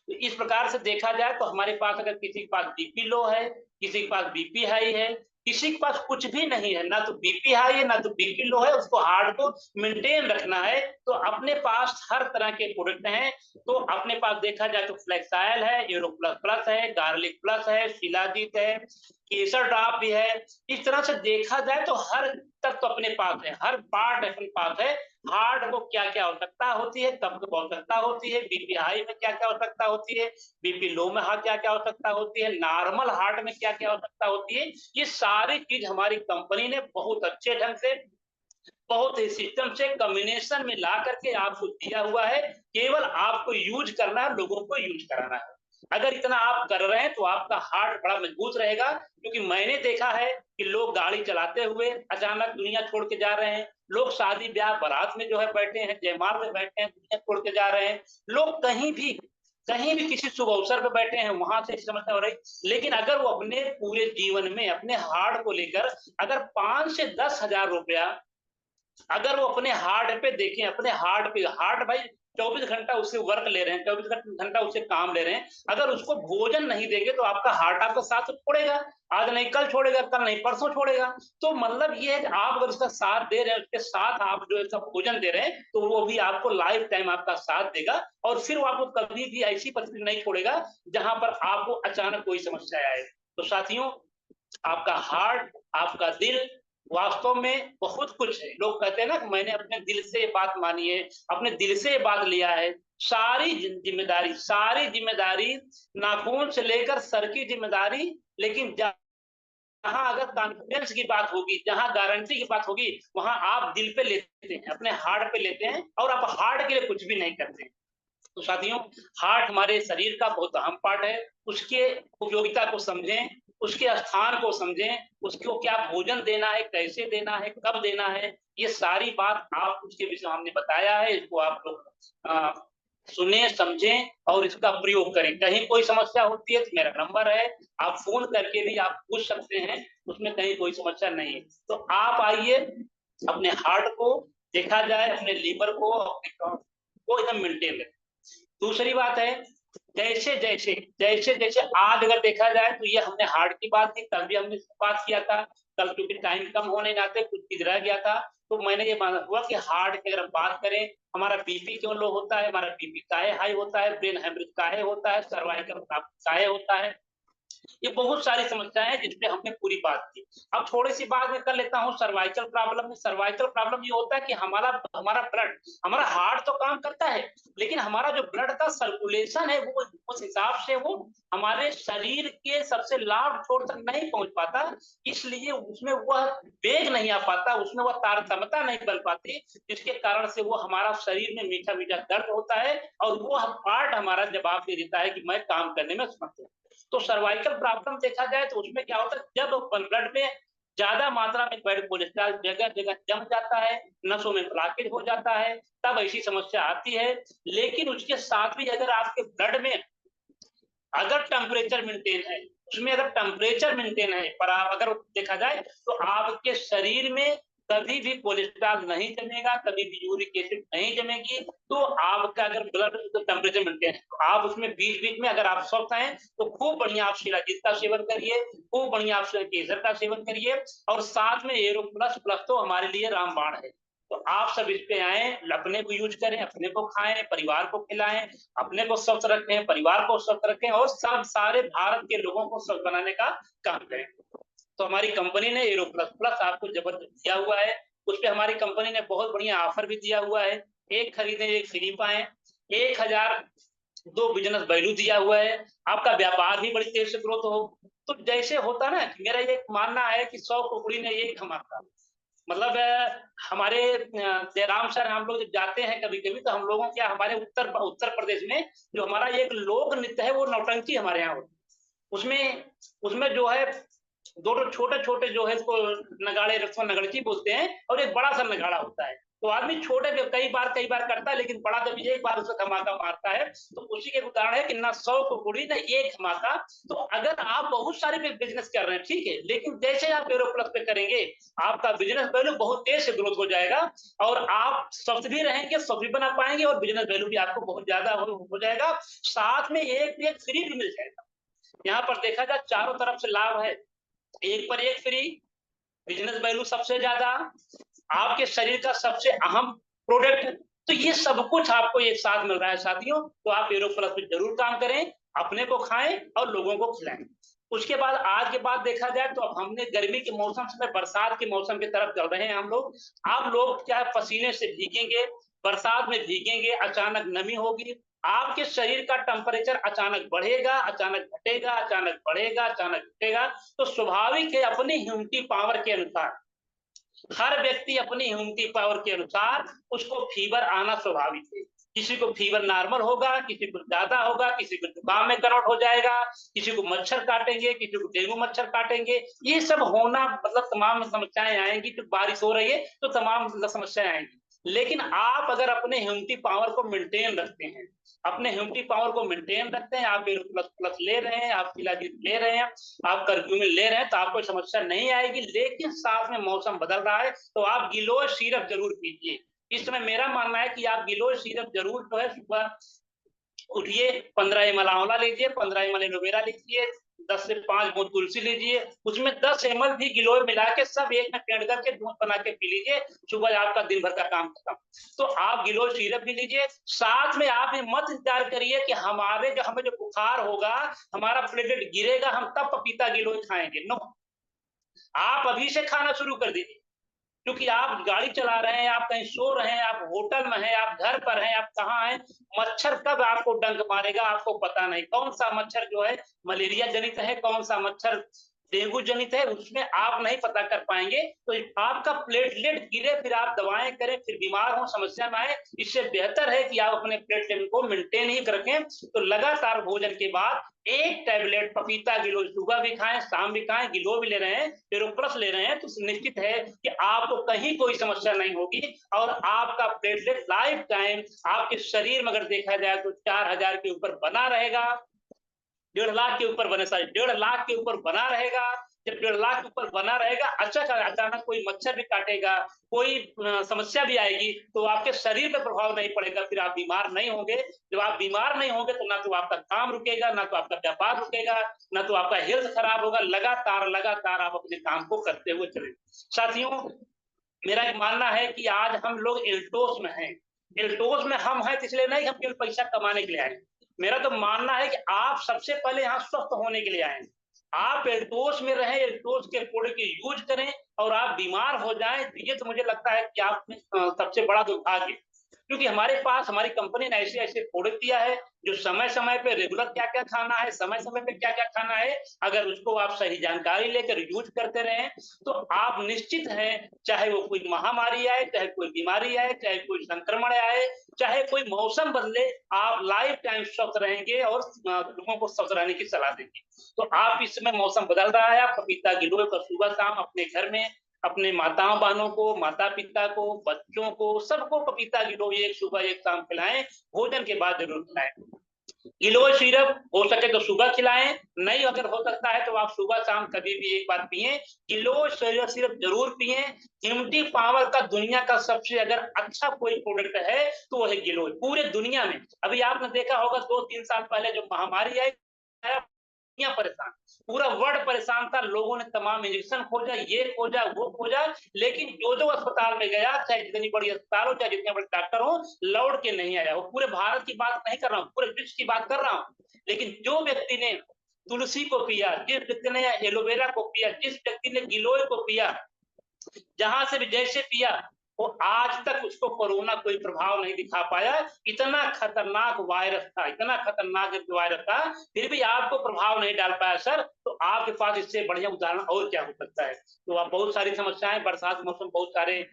तो इस प्रकार से देखा जाए तो हमारे पास, अगर किसी के पास बीपी लो है, किसी के पास बीपी हाई है, किसी के पास कुछ भी नहीं है, ना तो बीपी हाई है ना तो बीपी लो है, उसको हार्ट को मेंटेन रखना है, तो अपने पास हर तरह के प्रोडक्ट हैं। तो अपने पास देखा जाए तो फ्लैक्स ऑयल है, एरो प्लस प्लस है, गार्लिक प्लस है, शिलाजीत है, केसर ड्रॉप भी है। इस तरह से देखा जाए तो हर तत्व अपने पास है, हर पार्ट अपने पास है। हार्ट को क्या क्या आवश्यकता होती है, कब कब आवश्यकता होती है, बीपी हाई में क्या क्या आवश्यकता होती है, बीपी लो में क्या क्या आवश्यकता होती है, नॉर्मल हार्ट में क्या क्या आवश्यकता होती है, ये सारी चीज हमारी कंपनी ने बहुत अच्छे ढंग से, बहुत ही सिस्टम से कॉम्बिनेशन में ला करके आपको दिया हुआ है। केवल आपको यूज करना है, लोगों को यूज कराना है। अगर इतना आप कर रहे हैं तो आपका हार्ट बड़ा मजबूत रहेगा, क्योंकि मैंने देखा है कि लोग गाड़ी चलाते हुए अचानक दुनिया छोड़ के जा रहे हैं, लोग शादी ब्याह बारात में जो है बैठे हैं, जयमाल में बैठे हैं, दुनिया छोड़ के जा रहे हैं, लोग कहीं भी किसी शुभ अवसर पे बैठे हैं, वहां से समस्या हो रही। लेकिन अगर वो अपने पूरे जीवन में अपने हार्ट को लेकर अगर 5 से 10,000 रुपया अगर वो अपने हार्ट पे देखें, अपने हार्ट पे, हार्ट भाई 24 घंटा उससे वर्क ले रहे हैं, 24 घंटा उससे काम ले रहे हैं, अगर उसको भोजन नहीं देंगे तो आपका हार्ट आपका साथ छोड़ेगा, आज नहीं कल छोड़ेगा, कल नहीं परसों छोड़ेगा। तो मतलब ये है कि आप अगर उसका साथ दे रहे हैं, उसके साथ आप जो है भोजन दे रहे हैं, तो वो भी आपको लाइफ टाइम आपका साथ देगा, और फिर वो आपको कभी भी ऐसी परिस्थिति नहीं छोड़ेगा जहां पर आपको अचानक कोई समस्या आए। तो साथियों, आपका हार्ट, आपका दिल वास्तव में बहुत कुछ है। लोग कहते हैं ना कि मैंने अपने दिल से ये बात मानी है, अपने दिल से ये बात लिया है। सारी जिम्मेदारी नाखून से लेकर सर की जिम्मेदारी, लेकिन जहां अगर कॉन्फिडेंस की बात होगी, जहां गारंटी की बात होगी, वहां आप दिल पे लेते हैं, अपने हार्ट पे लेते हैं, और आप हार्ट के लिए कुछ भी नहीं करते हैं। तो साथियों, हार्ट हमारे शरीर का बहुत अहम पार्ट है, उसके उपयोगिता को समझें, उसके स्थान को समझें, उसको क्या भोजन देना है, कैसे देना है, कब देना है, ये सारी बात आप उसके विषय में हमने बताया है। इसको आप लोग सुने, समझें और इसका प्रयोग करें। कहीं कोई समस्या होती है तो मेरा नंबर है, आप फोन करके भी आप पूछ सकते हैं, उसमें कहीं कोई समस्या नहीं है। तो आप आइए, अपने हार्ट को देखा जाए, अपने लीवर को, अपने को एकदम मेंटेन रखें। दूसरी बात है, जैसे जैसे जैसे जैसे आज अगर देखा जाए तो ये हमने हार्ट की बात की, कल भी हमने बात किया था, कल क्योंकि टाइम कम होने नाते कुछ चीज रह गया था, तो मैंने ये माना हुआ कि हार्ट की अगर हम बात करें, हमारा बीपी क्यों लो होता है, हमारा बीपी काहे हाई होता है, ब्रेन हेमरेज काहे होता है, सर्वाइकल काहे होता है, ये बहुत सारी समस्याएं हैं जिसपे हमने पूरी बात की। अब थोड़ी सी बात मैं कर लेता हूँ सर्वाइकल प्रॉब्लम में। सर्वाइकल प्रॉब्लम ये होता है कि हमारा हमारा ब्लड, हमारा हार्ट तो काम करता है, लेकिन हमारा जो ब्लड का सर्कुलेशन है वो उस हिसाब से वो हमारे शरीर के सबसे लाभ छोर तक नहीं पहुंच पाता, इसलिए उसमें वह वेग नहीं आ पाता, उसमें वह तारतम्यता नहीं बन पाती, जिसके कारण से वो हमारा शरीर में मीठा मीठा दर्द होता है, और वो पार्ट हमारा जवाब दे देता है कि मैं काम करने में समर्थ हूँ। तो सर्वाइकल प्रॉब्लम देखा जाए तो उसमें क्या होता है, जब ब्लड में ज्यादा मात्रा में बैड कोलेस्ट्रॉल जगह जगह जम जाता है, नसों में ब्लॉकेज हो जाता है, तब ऐसी समस्या आती है। लेकिन उसके साथ भी अगर आपके ब्लड में अगर टेम्परेचर मेंटेन है, उसमें अगर टेम्परेचर मेंटेन है, पर अगर देखा जाए तो आपके शरीर में कभी भी कोलेस्ट्रॉल नहीं जमेगा, कभी भी यूरिक एसिड नहीं जमेगी। तो आपका अगर ब्लड टेम्परेचर मेंटेन है, तो आप उसमें बीच बीच में अगर आप स्वस्थ हैं तो खूब बढ़िया आप शिलाजीत का सेवन करिए, खूब बढ़िया आप केसर का सेवन करिए, और साथ में एरो प्लस प्लस तो हमारे लिए रामबाण है। तो आप सब इस पे आए, अपने को यूज करें, अपने को खाएं, परिवार को खिलाएं, अपने को स्वस्थ रखें, परिवार को स्वस्थ रखें, और सब सारे भारत के लोगों को स्वस्थ बनाने का काम करें। तो हमारी कंपनी ने एरो प्लस प्लस आपको जबरदस्त दिया हुआ है, उस पर हमारी कंपनी ने बहुत बढ़िया ऑफर भी दिया हुआ है, एक खरीदे एक फ्री पाए, 1000 दो बिजनेस वैल्यू दिया हुआ है, आपका व्यापार भी बड़ी तेज से ग्रोथ हो। तो जैसे होता ना, मेरा ये मानना है कि 100 कुकड़ी ने एक धमाका, मतलब हमारे जयराम सर, हम लोग जब जाते हैं कभी कभी तो हम लोगों क्या, हमारे उत्तर प्रदेश में जो हमारा एक लोक नृत्य है वो नौटंकी हमारे यहाँ होती है। उसमें उसमें जो है दो छोटे छोटे जो है इसको नगाड़े रखो, नगड़ची बोलते हैं, और एक बड़ा सा नगाड़ा होता है। तो आदमी छोटे पे कई बार करता है, लेकिन बड़ा जब एक बार उसका धमाका मारता है, तो उसी के उदाहरण है कि ना 100 कुकड़ी ना एक धमाका। तो अगर आप बहुत सारे बिजनेस कर रहे हैं, ठीक है, लेकिन जैसे आप एरो प्लस पे करेंगे, आपका बिजनेस वैल्यू बहुत तेज से ग्रोथ हो जाएगा, और आप स्वस्थ भी रहेंगे, स्वस्थ भी बना पाएंगे, और बिजनेस वैल्यू भी आपको बहुत ज्यादा हो जाएगा, साथ में एक फ्री भी मिल जाएगा। यहाँ पर देखा जाए चारों तरफ से लाभ है, एक पर एक फ्री, बिजनेस वैल्यू सबसे ज्यादा, आपके शरीर का सबसे अहम प्रोडक्ट। तो ये सब कुछ आपको एक साथ मिल रहा है साथियों। तो आप एरो प्लस पे जरूर काम करें, अपने को खाएं और लोगों को खिलाएं। उसके बाद आज के बाद देखा जाए तो अब हमने गर्मी के मौसम से बरसात के मौसम की तरफ चल रहे हैं हम लोग। आप लोग क्या पसीने से भीगेंगे, बरसात में भीगेंगे, अचानक नमी होगी, आपके शरीर का टेम्परेचर अचानक बढ़ेगा, अचानक घटेगा, अचानक बढ़ेगा, अचानक घटेगा। तो स्वाभाविक है, अपनी ह्यूमिडिटी पावर के अनुसार हर व्यक्ति अपनी ह्यूमिडिटी पावर के अनुसार उसको फीवर आना स्वाभाविक है। किसी को फीवर नॉर्मल होगा, किसी को ज्यादा होगा, किसी को जुकाम में कन्वर्ट हो जाएगा, किसी को मच्छर काटेंगे, किसी को डेंगू मच्छर काटेंगे। ये सब होना मतलब तमाम समस्याएं आएंगी। तो बारिश हो रही है तो तमाम समस्याएं आएंगी। लेकिन आप अगर अपने ह्यूमिडिटी पावर को मेंटेन रखते हैं, अपने ह्यूमिडिटी पावर को मेंटेन रखते हैं, आप प्लस प्लस ले रहे हैं, आप शिलाजीत ले रहे हैं, आप कर्फ्यू में ले रहे हैं, तो आपको समस्या नहीं आएगी। लेकिन साथ में मौसम बदल रहा है तो आप गिलोय सिरप जरूर पीजिए। इस समय मेरा मानना है कि आप गिलोय सिरप जरूर जो है सुबह उठिए, 15 ml आंवला लीजिए, 15 ml एलोवेरा लीजिए, 10 से 5 बूंद तुलसी लीजिए, उसमें 10 ml भी गिलोय मिला के सब एक में फेंट करके दूध बना के पी लीजिए। सुबह आपका दिन भर का काम खत्म। तो आप गिलोय सिरप भी लीजिए। साथ में आप ये मत इंतजार करिए कि हमें जो बुखार होगा, हमारा प्लेटलेट गिरेगा, हम तब पपीता गिलोय खाएंगे। नो, आप अभी से खाना शुरू कर दीजिए। क्योंकि आप गाड़ी चला रहे हैं, आप कहीं सो रहे हैं, आप होटल में हैं, आप घर पर हैं, आप कहाँ हैं, मच्छर कब आपको डंक मारेगा आपको पता नहीं। कौन सा मच्छर जो है मलेरिया जनित है, कौन सा मच्छर डेंगू जनित है, उसमें आप नहीं पता कर पाएंगे। तो आपका प्लेटलेट गिरे, फिर आप दवाएं करें, फिर बीमार हो, समस्या में आए। इससे बेहतर है कि आप अपने प्लेटलेट को मेंटेन ही रखें। तो लगातार भोजन के बाद एक टैबलेट पपीता गिलोय सुबह भी खाएं, शाम भी खाएं, गिलोय भी ले रहे हैं, फेरोप्लस ले रहे हैं, तो निश्चित है कि आपको कहीं कोई समस्या नहीं होगी। और आपका प्लेटलेट लाइफ टाइम आपके शरीर में अगर देखा जाए तो 4000 के ऊपर बना रहेगा, 1.5 लाख के ऊपर बने, सॉरी 1.5 लाख के ऊपर बना रहेगा। जब 1.5 लाख के ऊपर बना रहेगा, अचानक कोई मच्छर भी काटेगा, कोई समस्या भी आएगी, तो आपके शरीर पर प्रभाव नहीं पड़ेगा, फिर आप बीमार नहीं होंगे। जब आप बीमार नहीं होंगे तो ना तो आपका काम रुकेगा, ना तो आपका व्यापार रुकेगा, ना तो आपका हेल्थ खराब होगा। लगातार आप अपने काम को करते हुए चलें। साथियों, मेरा एक मानना है कि आज हम लोग एल्टोस में हैं। एल्टोस में हम हैं इसलिए नहीं, हम केवल पैसा कमाने के लिए आए। मेरा तो मानना है कि आप सबसे पहले यहाँ स्वस्थ होने के लिए आए। आप एल्टोस में रहें, एल्टोस के प्रोडक्ट यूज करें, और आप बीमार हो जाएं, ये तो मुझे लगता है कि आप सबसे बड़ा दुर्भाग्य। क्योंकि हमारे पास हमारी कंपनी ने ऐसे ऐसे प्रोडक्ट दिया है जो समय समय पे रेगुलर क्या क्या खाना है, समय समय पे क्या क्या खाना है, अगर उसको आप सही जानकारी लेकर यूज करते रहें तो आप निश्चित हैं, चाहे वो कोई महामारी आए, चाहे कोई बीमारी आए, चाहे कोई संक्रमण आए, चाहे कोई मौसम बदले, आप लाइफ टाइम स्वस्थ रहेंगे और लोगों को स्वस्थ रहने की सलाह देंगे। तो आप इस समय मौसम बदल रहा है, आप पपीता गिलोय का सुबह शाम अपने घर में अपने माताओं बहनों को, माता पिता को, बच्चों को, सबको पपीता गिलोय एक सुबह एक शाम खिलाएं। भोजन के बाद जरूर खिलाएं। गिलोय सिरप हो सके तो सुबह खिलाएं, नहीं अगर हो सकता है तो आप सुबह शाम कभी भी एक बार पिए। गिलोय सिरप जरूर पिए। ह्यूमिडिटी पावर का दुनिया का सबसे अगर अच्छा कोई प्रोडक्ट है तो वो है गिलोय। पूरे दुनिया में अभी आपने देखा होगा 2-3 साल पहले जो महामारी आई, दुनिया परेशान, पूरा वर्ल्ड परेशान था। लोगों ने तमाम इंजेक्शन खोजा, ये खोजा, वो खोजा, लेकिन जो अस्पताल में गया, चाहे जितनी बड़ी अस्पताल हो, चाहे जितने बड़े डॉक्टर हो, लौट के नहीं आया। वो पूरे भारत की बात नहीं कर रहा हूँ, पूरे विश्व की बात कर रहा हूँ। लेकिन जो व्यक्ति ने तुलसी को पिया, जिस व्यक्ति ने एलोवेरा को पिया, जिस व्यक्ति ने गिलोय को पिया, जहां से भी जैसे पिया, वो आज तक उसको कोरोना कोई प्रभाव नहीं दिखा पाया। इतना खतरनाक वायरस था, इतना खतरनाक वायरस था, फिर भी आपको प्रभाव नहीं डाल पाया सर। तो आपके पास इससे बढ़िया उदाहरण और क्या हो सकता है। तो आप बहुत सारी समस्याएं, बरसात मौसम, बहुत सारे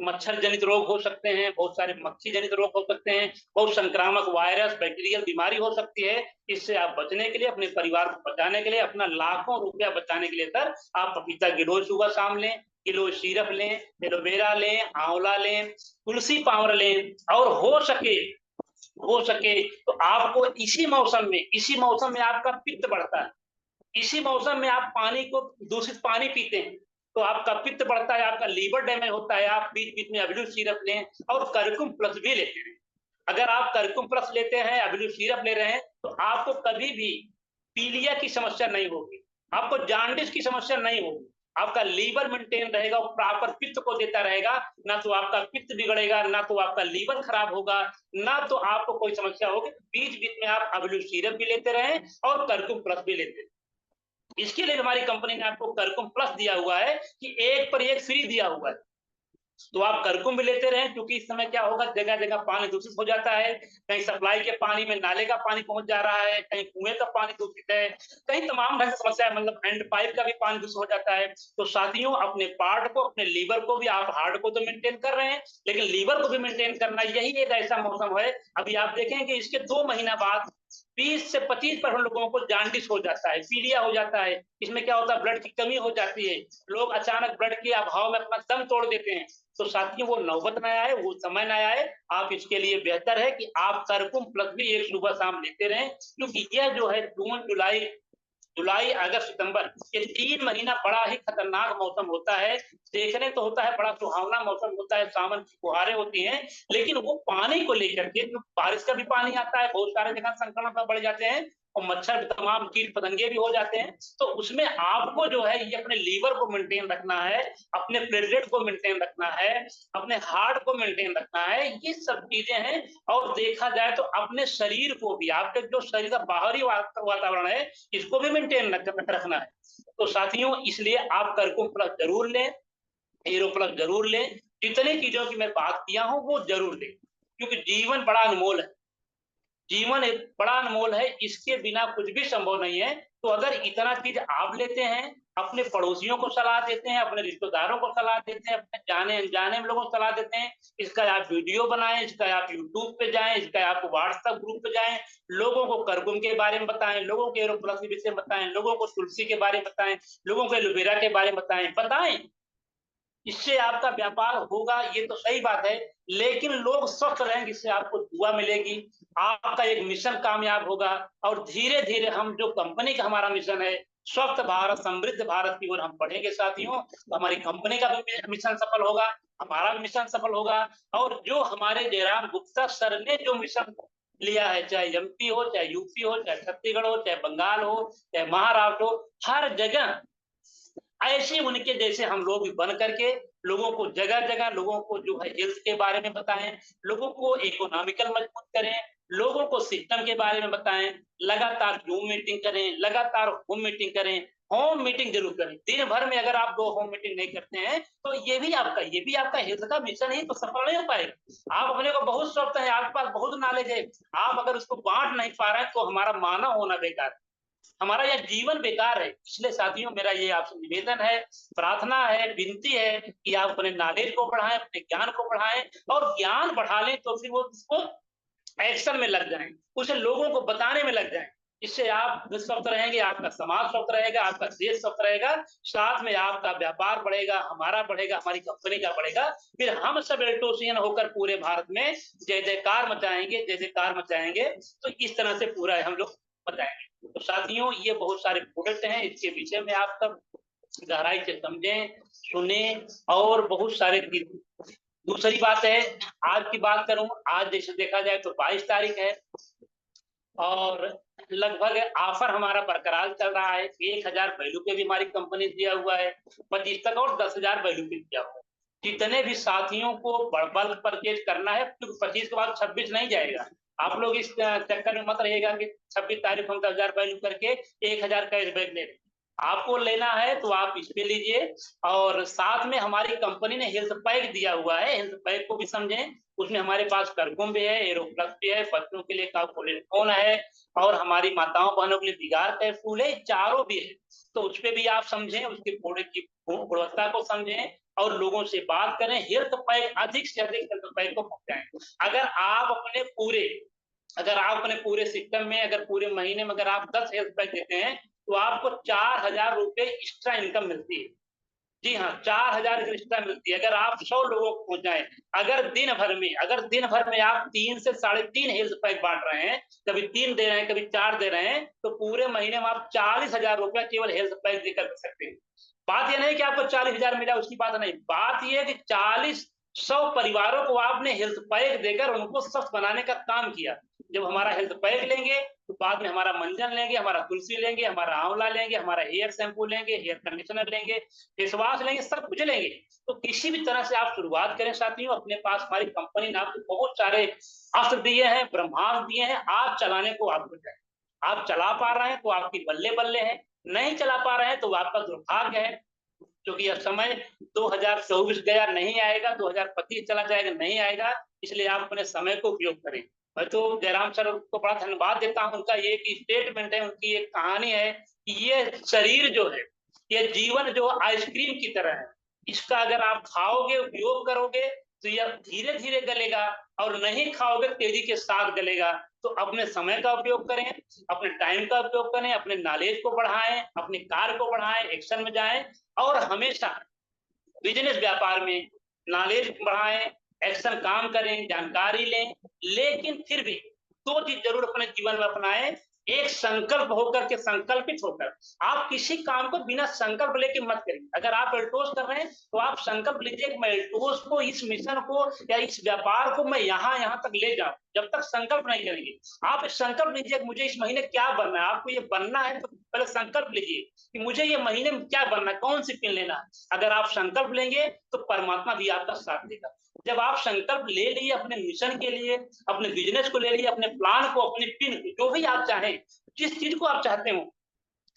मच्छर जनित रोग हो सकते हैं, बहुत सारे मक्खी जनित रोग हो सकते हैं, बहुत संक्रामक वायरस बैक्टीरियल बीमारी हो सकती है। इससे आप बचने के लिए, अपने परिवार को बचाने के लिए, अपना लाखों रुपया बचाने के लिए सर आप पपीता गिलोय सुबह शाम लें, गिलोय सिरप लें, एलोवेरा लें, आंवला लें, तुलसी पाउडर लें, और हो सके तो आपको इसी मौसम में आपका पित्त बढ़ता है। इसी मौसम में आप पानी को, दूषित पानी पीते हैं तो आपका पित्त बढ़ता है, आपका लीवर डैमेज होता है। आप बीच बीच में अबिलू सिरप लें और करकुम प्लस भी लेते हैं। अगर आप करकुम प्लस लेते हैं, अबिलू सिरप ले रहे हैं, तो आपको कभी भी पीलिया की समस्या नहीं होगी, आपको जॉन्डिस की समस्या नहीं होगी, आपका लीवर मेंटेन रहेगा, प्रॉपर पित्त को देता रहेगा। ना तो आपका पित्त बिगड़ेगा, ना तो आपका लीवर खराब होगा, ना तो आपको कोई समस्या होगी। बीच बीच में आप अबिलू सिरप भी लेते रहें और करकुम प्लस भी लेते रहें। इसके लिए हमारी कंपनी ने आपको करकुम प्लस दिया हुआ है कि एक पर एक फ्री दिया हुआ है। तो आप करकुम भी लेते रहें, क्योंकि इस समय क्या होगा, जगह जगह पानी दूषित हो जाता है, कहीं सप्लाई के पानी में नाले का पानी पहुंच जा रहा है, कहीं कुएं का पानी दूषित है, कहीं तमाम ढंग की समस्या है, मतलब हैंड पाइप का भी पानी दूषित हो जाता है। तो साथियों, अपने पार्ट को, अपने लीवर को भी, आप हार्ट को तो मेंटेन कर रहे हैं, लेकिन लीवर को भी मेंटेन करना, यही एक ऐसा मौसम है। अभी आप देखेंगे इसके 2 महीना बाद 20 से 25% लोगों को जांडिस हो जाता है, पीलिया हो जाता है। इसमें क्या होता है, ब्लड की कमी हो जाती है, लोग अचानक ब्लड के अभाव में अपना दम तोड़ देते हैं। तो साथियों, वो नौबत ना आए, वो समय ना आए। आप इसके लिए बेहतर है कि आप करकुम प्लस भी एक सुबह शाम लेते रहें, क्योंकि यह जो है जून जुलाई जुलाई अगस्त सितंबर, ये 3 महीना बड़ा ही खतरनाक मौसम होता है। देखने तो होता है बड़ा सुहावना मौसम होता है, सावन की फुहारें होती हैं, लेकिन वो पानी को लेकर के, जो बारिश का भी पानी आता है, बहुत सारे जगह संक्रमण बढ़ जाते हैं और मच्छर तमाम कीट पतंगे भी हो जाते हैं। तो उसमें आपको जो है ये अपने लीवर को मेंटेन रखना है, अपने प्लेटलेट को मेंटेन रखना है, अपने हार्ट को मेंटेन रखना है, ये सब चीजें हैं। और देखा जाए तो अपने शरीर को भी, आपके जो शरीर का बाहरी वातावरण है, इसको भी मेंटेन रखना है। तो साथियों, इसलिए आप करकुम प्लस जरूर लें, हीरो प्लस जरूर लें, जितनी चीजों की मैं बात किया हूं वो जरूर लें, क्योंकि जीवन बड़ा अनमोल है, जीवन एक बड़ा अनमोल है, इसके बिना कुछ भी संभव नहीं है। तो अगर इतना चीज आप लेते हैं, अपने पड़ोसियों को सलाह देते हैं, अपने रिश्तेदारों को सलाह देते हैं, अपने जाने अनजाने में लोगों को सलाह देते हैं, इसका आप वीडियो बनाएं, इसका आप यूट्यूब पे जाएं, इसका आप व्हाट्सएप ग्रुप पे जाएं, लोगों को करकुम के बारे में बताएं, लोगों के एरोप्लस के विषय में बताएं, लोगों को तुलसी के बारे में बताएं, लोगों को एलोवेरा के बारे में बताएं। इससे आपका व्यापार होगा, ये तो सही बात है, लेकिन लोग स्वस्थ रहेंगे, इससे आपको दुआ मिलेगी, आपका एक मिशन कामयाब होगा। और धीरे धीरे हम जो कंपनी का हमारा मिशन है, स्वस्थ भारत समृद्ध भारत की ओर हम बढ़ेंगे साथियों, तो हमारी कंपनी का भी मिशन सफल होगा, हमारा भी मिशन सफल होगा। और जो हमारे जयराम गुप्ता सर ने जो मिशन लिया है, चाहे एमपी हो, चाहे यूपी हो, चाहे छत्तीसगढ़ हो, चाहे बंगाल हो, चाहे महाराष्ट्र हो, हर जगह ऐसे उनके जैसे हम लोग भी बन करके लोगों को जगह जगह, लोगों को जो है हेल्थ के बारे में बताएं, लोगों को इकोनॉमिकल मजबूत करें, लोगों को सिस्टम के बारे में बताएं, लगातार जूम मीटिंग करें, लगातार होम मीटिंग करें, होम मीटिंग जरूर करें। दिन भर में अगर आप 2 होम मीटिंग नहीं करते हैं, तो ये भी आपका हेल्थ का मिशन ही तो सफल नहीं हो पाएगा। आप अपने को बहुत स्वस्थ है, आपके पास बहुत नॉलेज है, आप अगर उसको बांट नहीं पा रहे हैं, तो हमारा मानव होना बेकार है, हमारा यह जीवन बेकार है। इसलिए साथियों, मेरा ये आपसे निवेदन है, प्रार्थना है, विनती है कि आप अपने नॉलेज को बढ़ाएं, अपने ज्ञान को बढ़ाएं, और ज्ञान बढ़ा लें तो फिर वो उसको एक्शन में लग जाएं, उसे लोगों को बताने में लग जाएं। इससे आप स्वस्थ रहेंगे, आपका समाज स्वस्थ रहेगा, आपका देश स्वस्थ रहेगा, साथ में आपका व्यापार बढ़ेगा, हमारा बढ़ेगा, हमारी कंपनी का बढ़ेगा। फिर हम सब एल्टोसियन होकर पूरे भारत में जय जयकार मचाएंगे, जय जयकार मचाएंगे। तो इस तरह से पूरा हम लोग बताएंगे। तो साथियों, ये बहुत सारे प्रोडक्ट हैं, इसके विषय में आप सब गहराई से समझें, सुने, और बहुत सारे। दूसरी बात है, आज की बात करूं, आज जैसे देखा जाए तो 22 तारीख है, और लगभग ऑफर हमारा बरकरार चल रहा है। 1000 वैल्यू पे भी हमारी कंपनी दिया हुआ है, 25 तक और 10,000 वैल्यू पे दिया हुआ है। जितने भी साथियों को बल्क परचेज करना है, क्योंकि 25 के बाद 26 नहीं जाएगा, आप लोग इस चक्कर में मत रहिएगा कि 26 तारीख हम 10,000 वैल्यू करके 1000 कैशबैक ले रहे। आपको लेना है तो आप इस पे लीजिए। और साथ में हमारी कंपनी ने हेल्थ पैक दिया हुआ है, हेल्थ पैक को भी समझें। उसमें हमारे पास करकुम भी है, एरोप्लस भी है, बच्चों के लिए काफोन है, और हमारी माताओं बहनों के लिए दिगार कैप्सूल है, चारों भी है। तो उस पर भी आप समझें, उसके प्रोडक्ट की गुणवत्ता को समझें, और लोगों से बात करें। हेल्थ पैक अधिक से अधिक हेल्थ पैक को पहुंचाएं। अगर आप अपने पूरे सिस्टम में, अगर पूरे महीने में अगर आप 10 हेल्थ पैक देते हैं, तो आपको 4000 रुपए एक्स्ट्रा इनकम मिलती है। जी हाँ, 4000 की रिश्ता मिलती है, अगर आप 100 लोगों को पहुंचाएं। अगर दिन भर में आप 3 से 3.5 हेल्थ पैक बांट रहे हैं, कभी 3 दे रहे हैं, कभी 4 दे रहे हैं, तो पूरे महीने में आप 40,000 रुपया केवल हेल्थ पैक देकर कर सकते हैं। बात यह नहीं कि आपको 40,000 मिला, उसकी बात नहीं, बात यह है कि 100 परिवारों को आपने हेल्थ पैक देकर उनको स्वस्थ बनाने का काम किया। जब हमारा हेल्थ पैक लेंगे, तो बाद में हमारा मंजन लेंगे, हमारा तुलसी लेंगे, हमारा आंवला लेंगे, हमारा हेयर शैम्पू लेंगे, हेयर कंडीशनर लेंगे, फेस वॉश लेंगे, सब कुछ लेंगे। तो किसी भी तरह से आप शुरुआत करें साथियों, अपने पास हमारी कंपनी ने आपको बहुत सारे अस्त्र दिए हैं, ब्रह्मास्त्र दिए हैं, आप चलाने को आपको चाहिए। आप चला पा रहे हैं तो आपकी बल्ले बल्ले है, नहीं चला पा रहे हैं तो आपका दुर्भाग्य है। क्योंकि यह समय 2024 गया, नहीं आएगा, 2025 चला जाएगा, नहीं आएगा, इसलिए आप अपने समय को उपयोग करें। मैं तो जयराम सर को बड़ा धन्यवाद देता हूँ, उनका ये एक स्टेटमेंट है, उनकी एक कहानी है कि ये शरीर जो है, ये जीवन जो आइसक्रीम की तरह है, इसका अगर आप खाओगे, उपयोग करोगे, तो यह धीरे-धीरे गलेगा, और नहीं खाओगे तेजी के साथ गलेगा। तो अपने समय का उपयोग करें, अपने टाइम का उपयोग करें, अपने नॉलेज को बढ़ाएं, अपने कार्य को बढ़ाएं, एक्शन में जाएं, और हमेशा बिजनेस व्यापार में नॉलेज बढ़ाएं, एक्शन काम करें, जानकारी लें, लेकिन फिर भी दो चीज जरूर अपने जीवन में अपनाएं। एक संकल्प होकर के, संकल्पित होकर आप किसी काम को बिना संकल्प लेके मत करिए। अगर आप एल्टोस कर रहे हैं तो आप संकल्प लीजिए कि मैं एल्टोस को, इस मिशन को या इस व्यापार को मैं यहाँ तक ले जाऊं। जब तक संकल्प नहीं करेंगे, आप संकल्प लीजिए कि मुझे इस महीने क्या बनना है। आपको ये बनना है तो पहले संकल्प लीजिए कि मुझे ये महीने में क्या बनना है, कौन सी पिन लेना है। अगर आप संकल्प लेंगे तो परमात्मा भी आपका साथ देगा। जब आप संकल्प ले लिए अपने मिशन के लिए, अपने बिजनेस को ले लिए, अपने प्लान को, अपने पिन, जो भी आप चाहें, जिस चीज को आप चाहते हो,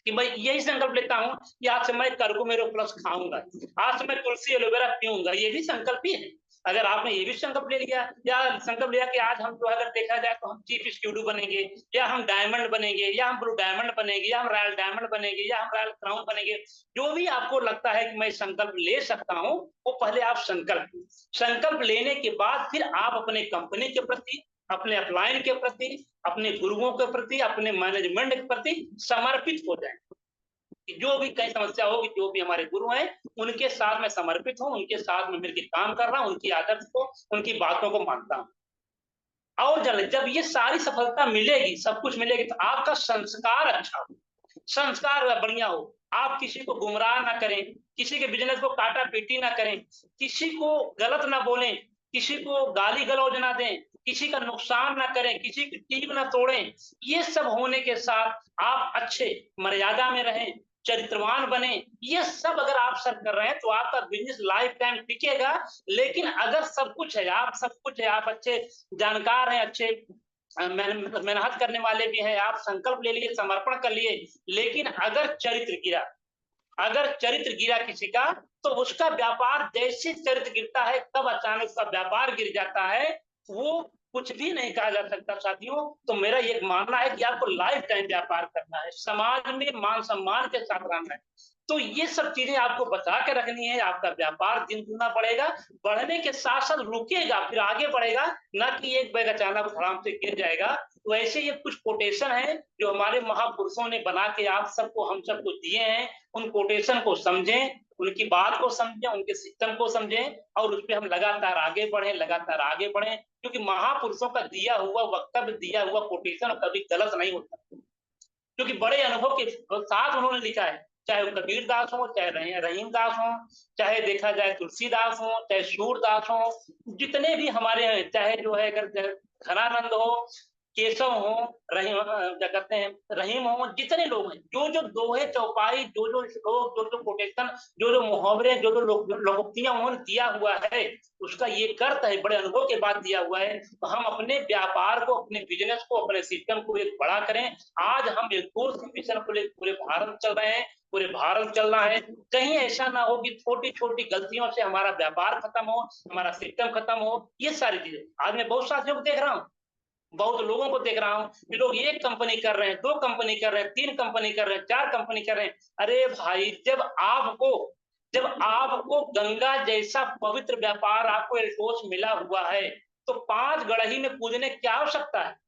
कि मैं यही संकल्प लेता हूं कि आज से मैं कर्कुमेरो प्लस खाऊंगा, आज से मैं तुलसी एलोवेरा पीऊंगा, ये भी संकल्प ही है। अगर आपने ये भी संकल्प ले लिया, या संकल्प लिया कि आज हम, तो अगर देखा जाए तो हम चीफ स्क्यूडू बनेंगे, या हम डायमंड बनेंगे, या हम ब्लू डायमंड बनेंगे, या हम रॉयल डायमंड बनेंगे, या हम रॉयल क्राउन बनेंगे, जो भी आपको लगता है कि मैं संकल्प ले सकता हूं, वो पहले आप संकल्प लेने के बाद फिर आप अपने कंपनी के प्रति, अपने अपलाइन के प्रति, अपने गुरुओं के प्रति, अपने मैनेजमेंट के प्रति समर्पित हो जाए। जो भी कहीं समस्या होगी, जो भी हमारे गुरु हैं उनके साथ मैं समर्पित हूं, उनके साथ में मिलकर काम कर रहा हूं, उनकी आदर्श को, उनकी बातों को मानता हूं। और जब ये सारी सफलता मिलेगी, सब कुछ मिलेगी, तो आपका संस्कार अच्छा हो, संस्कार बढ़िया हो, आप किसी को गुमराह ना करें, किसी के बिजनेस को काटा पीटी ना करें, किसी को गलत ना बोलें, किसी को गाली गलौज ना दें, किसी का नुकसान ना करें, किसी की टीम ना तोड़ें। ये सब होने के साथ आप अच्छे मर्यादा में रहें, चरित्रवान बने। ये सब अगर आप सर कर रहे हैं तो आपका बिजनेस लाइफ टाइम टिकेगा। लेकिन अगर सब कुछ है, आप सब कुछ है, आप अच्छे जानकार हैं, अच्छे मेहनत करने वाले भी हैं, आप संकल्प ले लिए, समर्पण कर लिए, लेकिन अगर चरित्र गिरा किसी का, तो उसका व्यापार, जैसे चरित्र गिरता है तब अचानक उसका व्यापार गिर जाता है, वो कुछ भी नहीं कहा जा सकता साथियों। तो मेरा ये मानना है कि आपको लाइफ टाइम व्यापार करना है, समाज में मान सम्मान के साथ रहना है। तो ये सब चीजें आपको बचा के रखनी है। आपका व्यापार दिन दुना बढ़ेगा, बढ़ने के साथ साथ रुकेगा, फिर आगे बढ़ेगा, ना कि एक बैग अचानक धड़ाम से गिर जाएगा। तो ऐसे ये कुछ कोटेशन है जो हमारे महापुरुषों ने बना के आप सबको, हम सबको दिए हैं। उन कोटेशन को समझें, उनकी बात को समझें, उनके सिस्टम को समझें, और उस पर हम लगातार आगे बढ़ें, लगातार आगे बढ़ें। क्योंकि महापुरुषों का दिया हुआ वक्तव्य, दिया हुआ कोटेशन कभी गलत नहीं होता, क्योंकि बड़े अनुभव के साथ उन्होंने लिखा है। चाहे वो कबीर दास हो, चाहे रहीम दास हो, चाहे देखा जाए तुलसीदास हो, चाहे सूरदास हो, जितने भी हमारे हैं, चाहे जो है अगर घनानंद हो, केशव हो, रहीम, क्या कहते हैं, रहीम हो, जितने लोग हैं, जो जो दोहे चौपाई, जो जो श्लोक, जो जो कोटेशन, जो जो मुहावरे, जो जो लोकोक्तियां उन्होंने दिया हुआ है, उसका ये कर्त है, बड़े अनुभव के बाद दिया हुआ है। तो हम अपने व्यापार को, अपने बिजनेस को, अपने सिस्टम को एक बड़ा करें। आज हम एक कोर्स मिशन को लेकर पूरे भारत चल रहे हैं, पूरे भारत चलना है। कहीं ऐसा ना हो कि छोटी छोटी गलतियों से हमारा व्यापार खत्म हो, हमारा सिस्टम खत्म हो। ये सारी चीजें आज मैं बहुत साथियों को देख रहा हूँ, बहुत लोगों को देख रहा हूं कि लोग एक कंपनी कर रहे हैं, दो कंपनी कर रहे हैं, तीन कंपनी कर रहे हैं, चार कंपनी कर रहे हैं। अरे भाई, जब आपको गंगा जैसा पवित्र व्यापार, आपको एल्टोस मिला हुआ है, तो 5 गड़ही में कूदने क्या आवश्यकता है?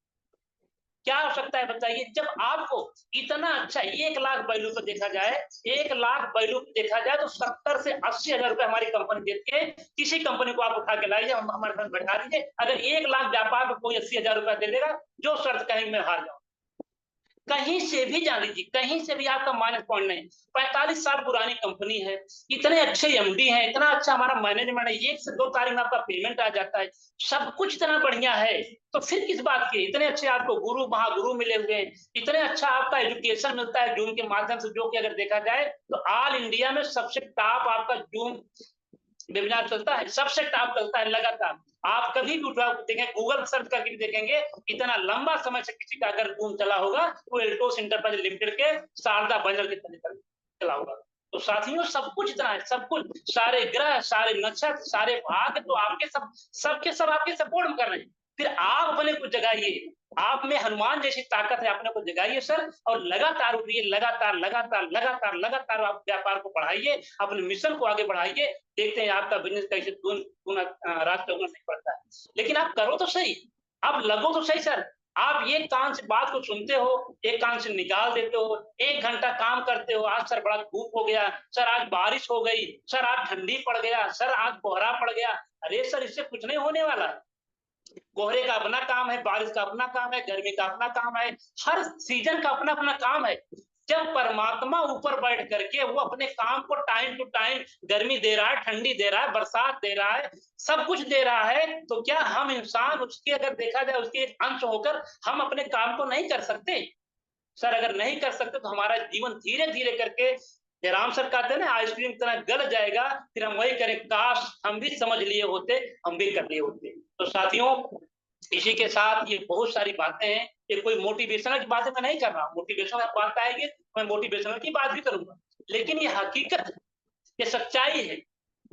क्या आवश्यकता है बताइए। जब आपको इतना अच्छा 1 लाख वैल्यू पर देखा जाए, 1 लाख वैल्यू पर देखा जाए, तो 70 से 80 हजार रुपए हमारी कंपनी देती है। किसी कंपनी को आप उठा के लाइए, हमारे पास बैठा दीजिए। अगर 1 लाख व्यापार को कोई 80 हजार रुपया दे देगा, जो शर्त कहेंगे मैं हार जाऊं, कहीं से भी जान लीजिए, कहीं से भी आपका माइनस पॉइंट नहीं। 45 साल पुरानी कंपनी है, इतने अच्छे एमडी हैं, इतना अच्छा हमारा मैनेजमेंट है, 1 से 2 तारीख में आपका पेमेंट आ जाता है, सब कुछ इतना बढ़िया है। तो फिर किस बात की? इतने अच्छे आपको गुरु महागुरु मिले हुए हैं, इतने अच्छा आपका एजुकेशन मिलता है जूम के माध्यम से, जो कि अगर देखा जाए तो ऑल इंडिया में सबसे टॉप आपका जूम वेबिनार चलता है, सबसे टॉप चलता है लगातार। आप कभी भी उठा देखें, गूगल सर्च करके भी देखेंगे, इतना लंबा समय से किसी का अगर जूम चला होगा तो एल्टोस इंटरप्राइज लिमिटेड के शारदा बंजर के चला होगा। तो साथियों सब कुछ इतना है, सब कुछ, सारे ग्रह, सारे नक्षत्र, सारे भाग तो आपके सबके सब आपके सपोर्ट में कर रहे हैं। फिर आप अपने को जगाइए, आप में हनुमान जैसी ताकत है, अपने को जगाइए सर, और लगातार उठिए, लगातार लगातार लगातार लगातार आप व्यापार को बढ़ाइए, अपने मिशन को आगे बढ़ाइए। देखते हैं आपका बिजनेस कैसे रात चौगुना नहीं पड़ता है। लेकिन आप करो तो सही, आप लगो तो सही सर। आप एक कान से बात को सुनते हो, एक कान से निकाल देते हो, 1 घंटा काम करते हो, आज सर बड़ा धूप हो गया, सर आज बारिश हो गई, सर आज ठंडी पड़ गया, सर आज कोहरा पड़ गया। अरे सर, इससे कुछ नहीं होने वाला। कोहरे का अपना काम है, बारिश का अपना काम है, गर्मी का अपना काम है, हर सीजन का अपना अपना काम है। जब परमात्मा ऊपर बैठ करके वो अपने काम को टाइम टू टाइम, गर्मी दे रहा है, ठंडी दे रहा है, बरसात दे रहा है, सब कुछ दे रहा है, तो क्या हम इंसान उसके, अगर देखा जाए उसके एक अंश होकर, हम अपने काम को नहीं कर सकते? सर अगर नहीं कर सकते तो हमारा जीवन धीरे धीरे करके, जयराम सर कहते हैं ना, आइसक्रीम की तरह गल जाएगा। फिर हम वही करें, काश हम भी समझ लिए होते, हम भी कर लिए होते। तो साथियों, इसी के साथ ये बहुत सारी बातें हैं, ये कोई मोटिवेशनल की बातें मैं नहीं कर रहा हूँ, मोटिवेशनल बात आएगी मैं मोटिवेशनल की बात भी करूंगा, लेकिन ये हकीकत है, ये सच्चाई है।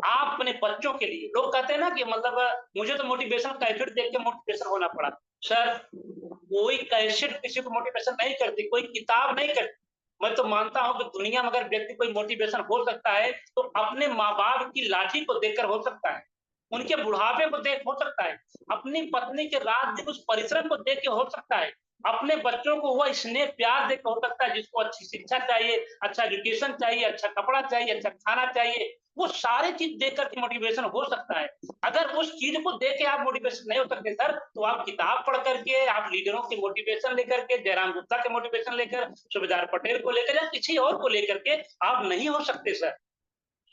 आप अपने बच्चों के लिए, लोग कहते हैं ना कि मतलब मुझे तो मोटिवेशन कैसेट देख के मोटिवेशन होना पड़ा। सर कोई कैसेट किसी को मोटिवेशन नहीं करती, कोई किताब नहीं करती। मैं तो मानता हूं कि दुनिया में अगर व्यक्ति कोई मोटिवेशन हो सकता है तो अपने माँ बाप की लाठी को देखकर हो सकता है, उनके बुढ़ापे को देख हो सकता है, अपनी पत्नी के रात दिन उस परिश्रम को देख के हो सकता है, अपने बच्चों को वह स्नेह प्यार देख हो सकता है, जिसको अच्छी शिक्षा चाहिए, अच्छा एजुकेशन चाहिए, अच्छा कपड़ा चाहिए, अच्छा खाना चाहिए, वो सारे चीज देख करके मोटिवेशन हो सकता है। अगर उस चीज को देख के आप मोटिवेशन नहीं हो सकते सर, तो आप किताब पढ़ करके, आप लीडरों के मोटिवेशन लेकर के, जयराम गुप्ता के मोटिवेशन लेकर, सुबेदार पटेल को लेकर, या किसी और को लेकर के आप नहीं हो सकते सर।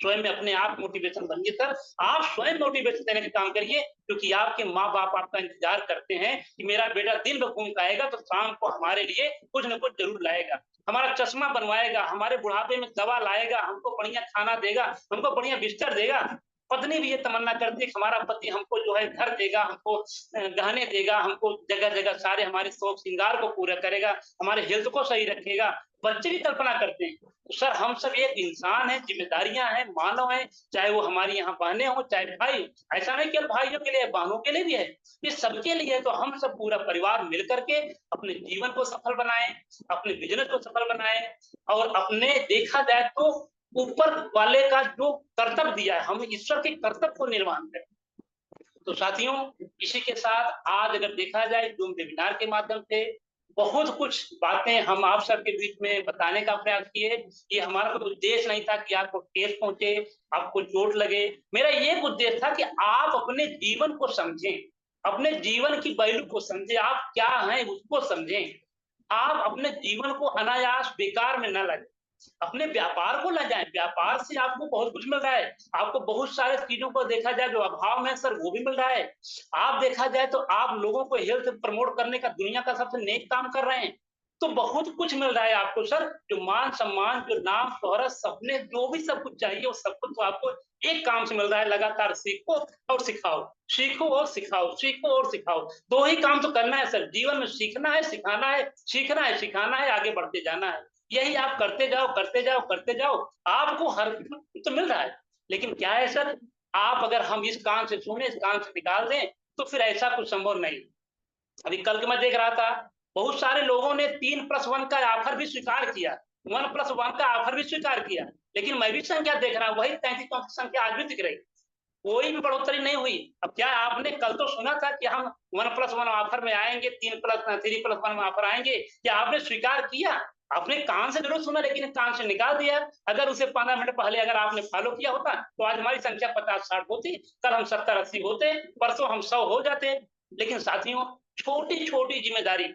स्वयं में अपने आप मोटिवेशन बनिए सर, आप स्वयं मोटिवेशन देने का काम करिए, क्योंकि आपके माँ बाप आपका इंतजार करते हैं कि मेरा बेटा दिन भर घूम आएगा तो शाम को हमारे लिए कुछ न कुछ जरूर लाएगा, हमारा चश्मा बनवाएगा, हमारे बुढ़ापे में दवा लाएगा, हमको बढ़िया खाना देगा, हमको बढ़िया बिस्तर देगा। पत्नी भी ये तमन्ना करती है कि हमारा पति हमको जो है घर देगा, हमको गहने देगा, हमको जगह जगह सारे हमारे शौक श्रृंगार को पूरा करेगा, हमारे हेल्थ को सही रखेगा। बच्चे भी कल्पना करते हैं। तो सर हम सब एक इंसान है, जिम्मेदारियां हैं, मानव है, चाहे वो हमारी यहाँ बहनें हो चाहे भाई, ऐसा नहीं केवल भाइयों के लिए, बहनों के लिए भी है, ये सबके लिए। तो हम सब पूरा परिवार मिल करके अपने जीवन को सफल बनाएं, अपने बिजनेस को सफल बनाएं, और अपने देखा जाए तो ऊपर वाले का जो कर्तव्य दिया है, हम ईश्वर के कर्तव्य को निर्वहन करें। तो साथियों, इसी के साथ आज अगर देखा जाए जूम वेबिनार के माध्यम से बहुत कुछ बातें हम आप सबके बीच में बताने का प्रयास किए। ये हमारा कोई उद्देश्य नहीं था कि आपको ठेस पहुंचे, आपको चोट लगे। मेरा ये उद्देश्य था कि आप अपने जीवन को समझें, अपने जीवन की वैल्यू को समझें, आप क्या हैं उसको समझें, आप अपने जीवन को अनायास बेकार में न लगे, अपने व्यापार को ल जाए, व्यापार से आपको बहुत कुछ मिल रहा है, आपको बहुत सारे चीजों को देखा जाए जो अभाव में सर वो भी मिल रहा है। आप देखा जाए तो आप लोगों को हेल्थ प्रमोट करने का दुनिया का सबसे नेक काम कर रहे हैं, तो बहुत कुछ मिल रहा है आपको सर, जो मान सम्मान, जो नाम शोहरत, सपने, जो भी सब कुछ चाहिए वो सब कुछ तो आपको एक काम से मिल रहा है, लगातार सीखो और सिखाओ, सीखो और सिखाओ, सीखो और सिखाओ। दो ही काम तो करना है सर जीवन में, सीखना है, सिखाना है, सीखना है, सिखाना है, आगे बढ़ते जाना है। यही आप करते जाओ करते जाओ करते जाओ, आपको हर तो मिल रहा है। लेकिन क्या है सर, आप अगर हम इस कान से सुने, इस कान से निकाल दें, तो फिर ऐसा कुछ संभव नहीं। अभी कल के मैं देख रहा था, बहुत सारे लोगों ने 3+1 का ऑफर भी स्वीकार किया, 1+1 का ऑफर भी स्वीकार किया, लेकिन मैं भी संख्या देख रहा हूं, वही 33-34 संख्या आज भी दिख रही, कोई भी बढ़ोतरी नहीं हुई। अब क्या आपने कल तो सुना था कि हम 1+1 ऑफर में आएंगे, 3+1 में ऑफर आएंगे, क्या आपने स्वीकार किया? आपने कान से जरूर सुना, लेकिन कान से निकाल दिया। अगर उसे 15 मिनट पहले अगर आपने फॉलो किया होता तो आज हमारी संख्या 50-60 होती, कल हम 70-80 होते, परसों हम 100 हो जाते। लेकिन साथियों, छोटी छोटी जिम्मेदारी,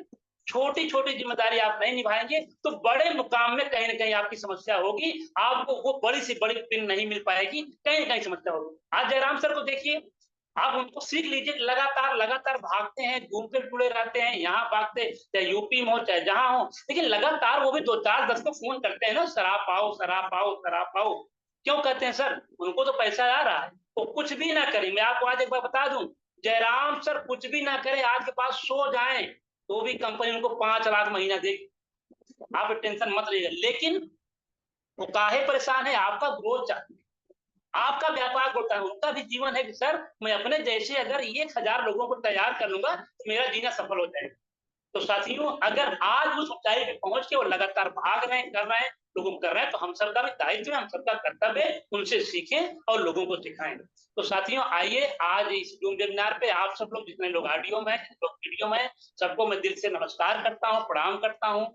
छोटी छोटी जिम्मेदारी आप नहीं निभाएंगे तो बड़े मुकाम में कहीं ना कहीं आपकी समस्या होगी, आपको वो बड़ी से बड़ी पिन नहीं मिल पाएगी, कहीं ना कहीं समस्या होगी। आज जयराम सर को देखिए, आप उनको सीख लीजिए, लगातार लगातार भागते हैं, घूमते जुड़े रहते हैं, यहाँ भागते, चाहे यूपी में हो चाहे जहां हो, लेकिन लगातार वो भी 2-4-10 को फोन करते हैं ना, शराब पाओ शराब पाओ शराब पाओ। क्यों कहते हैं सर? उनको तो पैसा आ रहा है, वो कुछ भी ना करें। मैं आपको आज एक बार बता दूं, जयराम सर कुछ भी ना करें, आज के पास सो जाए तो भी कंपनी उनको 5 लाख महीना देगी, आप टेंशन मत लीजिए। लेकिन वो काहे परेशान है? आपका ग्रोथ चाहते हैं, आपका व्यापार होता है, उनका भी जीवन है कि सर मैं अपने जैसे अगर 1000 लोगों को तैयार कर लूँगा, तो मेरा जीना सफल हो जाएगा। तो साथियों अगर आज उस ऊँचाई पे पहुँच के वो लगातार भाग रहे हैं, कर रहे हैं, लोगों को कर रहे हैं, तो हम सबका भी दायित्व है, हम सबका कर्तव्य है, उनसे सीखें और लोगों को सिखाएँ। तो साथियों आइए आज इस ज़ूम वेबिनार पे आप सब लोग जितने लोग ऑडियो में हैं, जितने लोग वीडियो में हैं, सबको मैं दिल से नमस्कार करता हूँ, प्रणाम करता हूँ।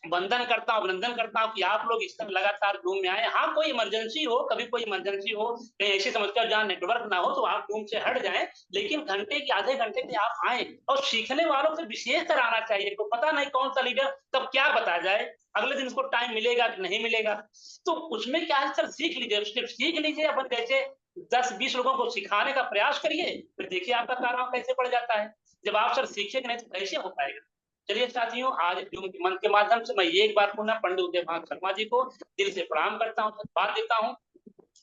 वंदन करता हूँ, अभिनंदन करता हूँ कि आप लोग इस समय लगातार ज़ूम में आए। हाँ, कोई इमरजेंसी हो, कभी कोई इमरजेंसी हो, कहीं ऐसी समस्या जहाँ नेटवर्क ना हो, तो आप ज़ूम से हट जाएँ, लेकिन घंटे के आधे घंटे के लिए आप आएँ और सीखने वालों से विशेषकर आना चाहिए। तो पता नहीं कौन-सा लीडर कब क्या बता जाए, अगले दिन उसको टाइम मिलेगा कि नहीं मिलेगा। तो उसमें क्या है सर सीख लीजिए, सिर्फ सीख लीजिए अपन जैसे 10-20 लोगों को सिखाने का प्रयास करिए, फिर देखिए आपका कारनामा कैसे बढ़ जाता है। जब आप सर सीखेंगे नहीं तो कैसे हो पाएगा? चलिए साथियों, आज ज़ूम के मंच के माध्यम से मैं ये एक बार पुनः पंडित उदयभान शर्मा जी को दिल से प्रणाम करता हूँ, धन्यवाद देता हूँ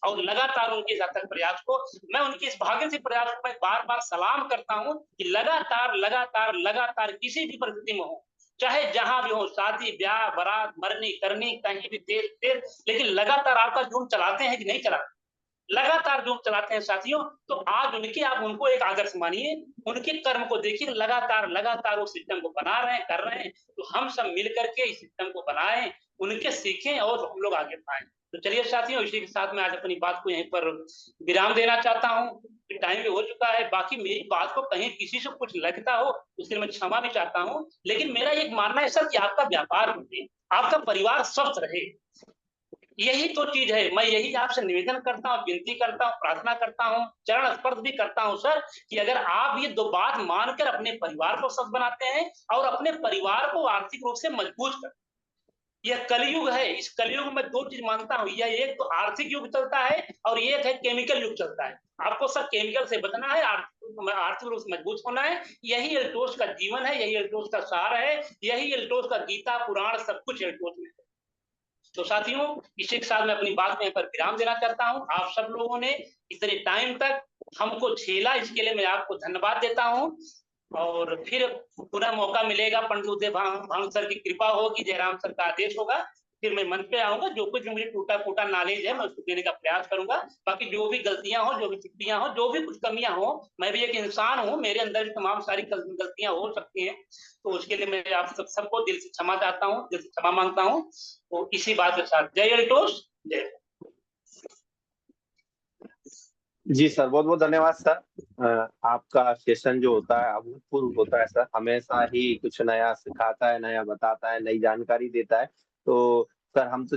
और लगातार उनके सार्थक प्रयास को मैं उनके इस भाग्य प्रयास को मैं बार-बार सलाम करता हूँ कि लगातार, लगातार, लगातार किसी भी परिस्थिति में हो, चाहे जहाँ भी हो, शादी, ब्याह, बारात, मरनी-करनी, कहीं भी देश-विदेश, लेकिन लगातार आपका ज़ूम चलाते हैं कि नहीं चलाते? लगातार जो चलाते हैं साथियों, तो आज उनके आप उनको एक आदर्श मानिए, उनके कर्म को देखिए लगातार, लगातार वो सिस्टम को बना रहे हैं, कर रहे हैं, तो हम सब मिल कर के इस सिस्टम को बनाएँ, उनके सीखें और हम लोग आगे बढ़ाएँ। तो चलिए साथियों, इसी के साथ मैं आज अपनी बात को यहीं पर विराम देना चाहता हूँ, कि टाइम भी हो चुका है, बाकी मेरी बात को कहीं किसी से कुछ लगता हो, उसके लिए मैं क्षमा भी चाहता हूँ, लेकिन मेरा एक मानना है सर कि आपका व्यापार बढ़े, आपका परिवार स्वस्थ रहे, यही तो चीज़ है। मैं यही आपसे निवेदन करता हूँ, विनती करता हूँ, प्रार्थना करता हूँ, चरण स्पर्श भी करता हूँ सर कि अगर आप ये 2 बात मानकर अपने परिवार को सफल बनाते हैं और अपने परिवार को आर्थिक रूप से मजबूत कर यह कलयुग है, इस कलयुग में 2 चीज़ मानता हूँ, यह एक तो आर्थिक युग चलता है और एक है केमिकल युग चलता है। आपको सर केमिकल से बचना है, आर्थिक रूप से मजबूत होना है, यही एल्टोस का जीवन है, यही एल्टोस का सार है, यही एल्टोस का गीता, पुराण सब कुछ एल्टोस में है। तो साथियों, इसी के साथ मैं अपनी बात में यहाँ पर विराम देना चाहता हूँ। आप सब लोगों ने इतने टाइम तक हमको झेला, इसके लिए मैं आपको धन्यवाद देता हूँ और फिर पुनः मौका मिलेगा, पंडित उदय भानु सर की कृपा होगी, जयराम सर का आदेश होगा, फिर मैं मंच पे आऊँगा, जो कुछ भी मुझे टूटा-फूटा नॉलेज है, मैं उसको देने का प्रयास करूँगा। बाकी जो भी गलतियाँ हों, जो भी त्रुटियाँ हों, जो भी कुछ कमियाँ हों, मैं भी एक इंसान हूँ, मेरे अंदर भी तमाम सारी गलतियाँ हो सकती हैं, तो उसके लिए मैं आप सबको दिल से क्षमा चाहता हूँ, दिल से क्षमा माँगता हूँ। तो इसी बात के साथ जय एल्टोस, जय जी सर, बहुत-बहुत धन्यवाद सर। आपका सेशन जो होता है अभूतपूर्व होता है सर, हमेशा ही कुछ नया सिखाता है, नया बताता है, नई जानकारी देता है। तो सर हम तो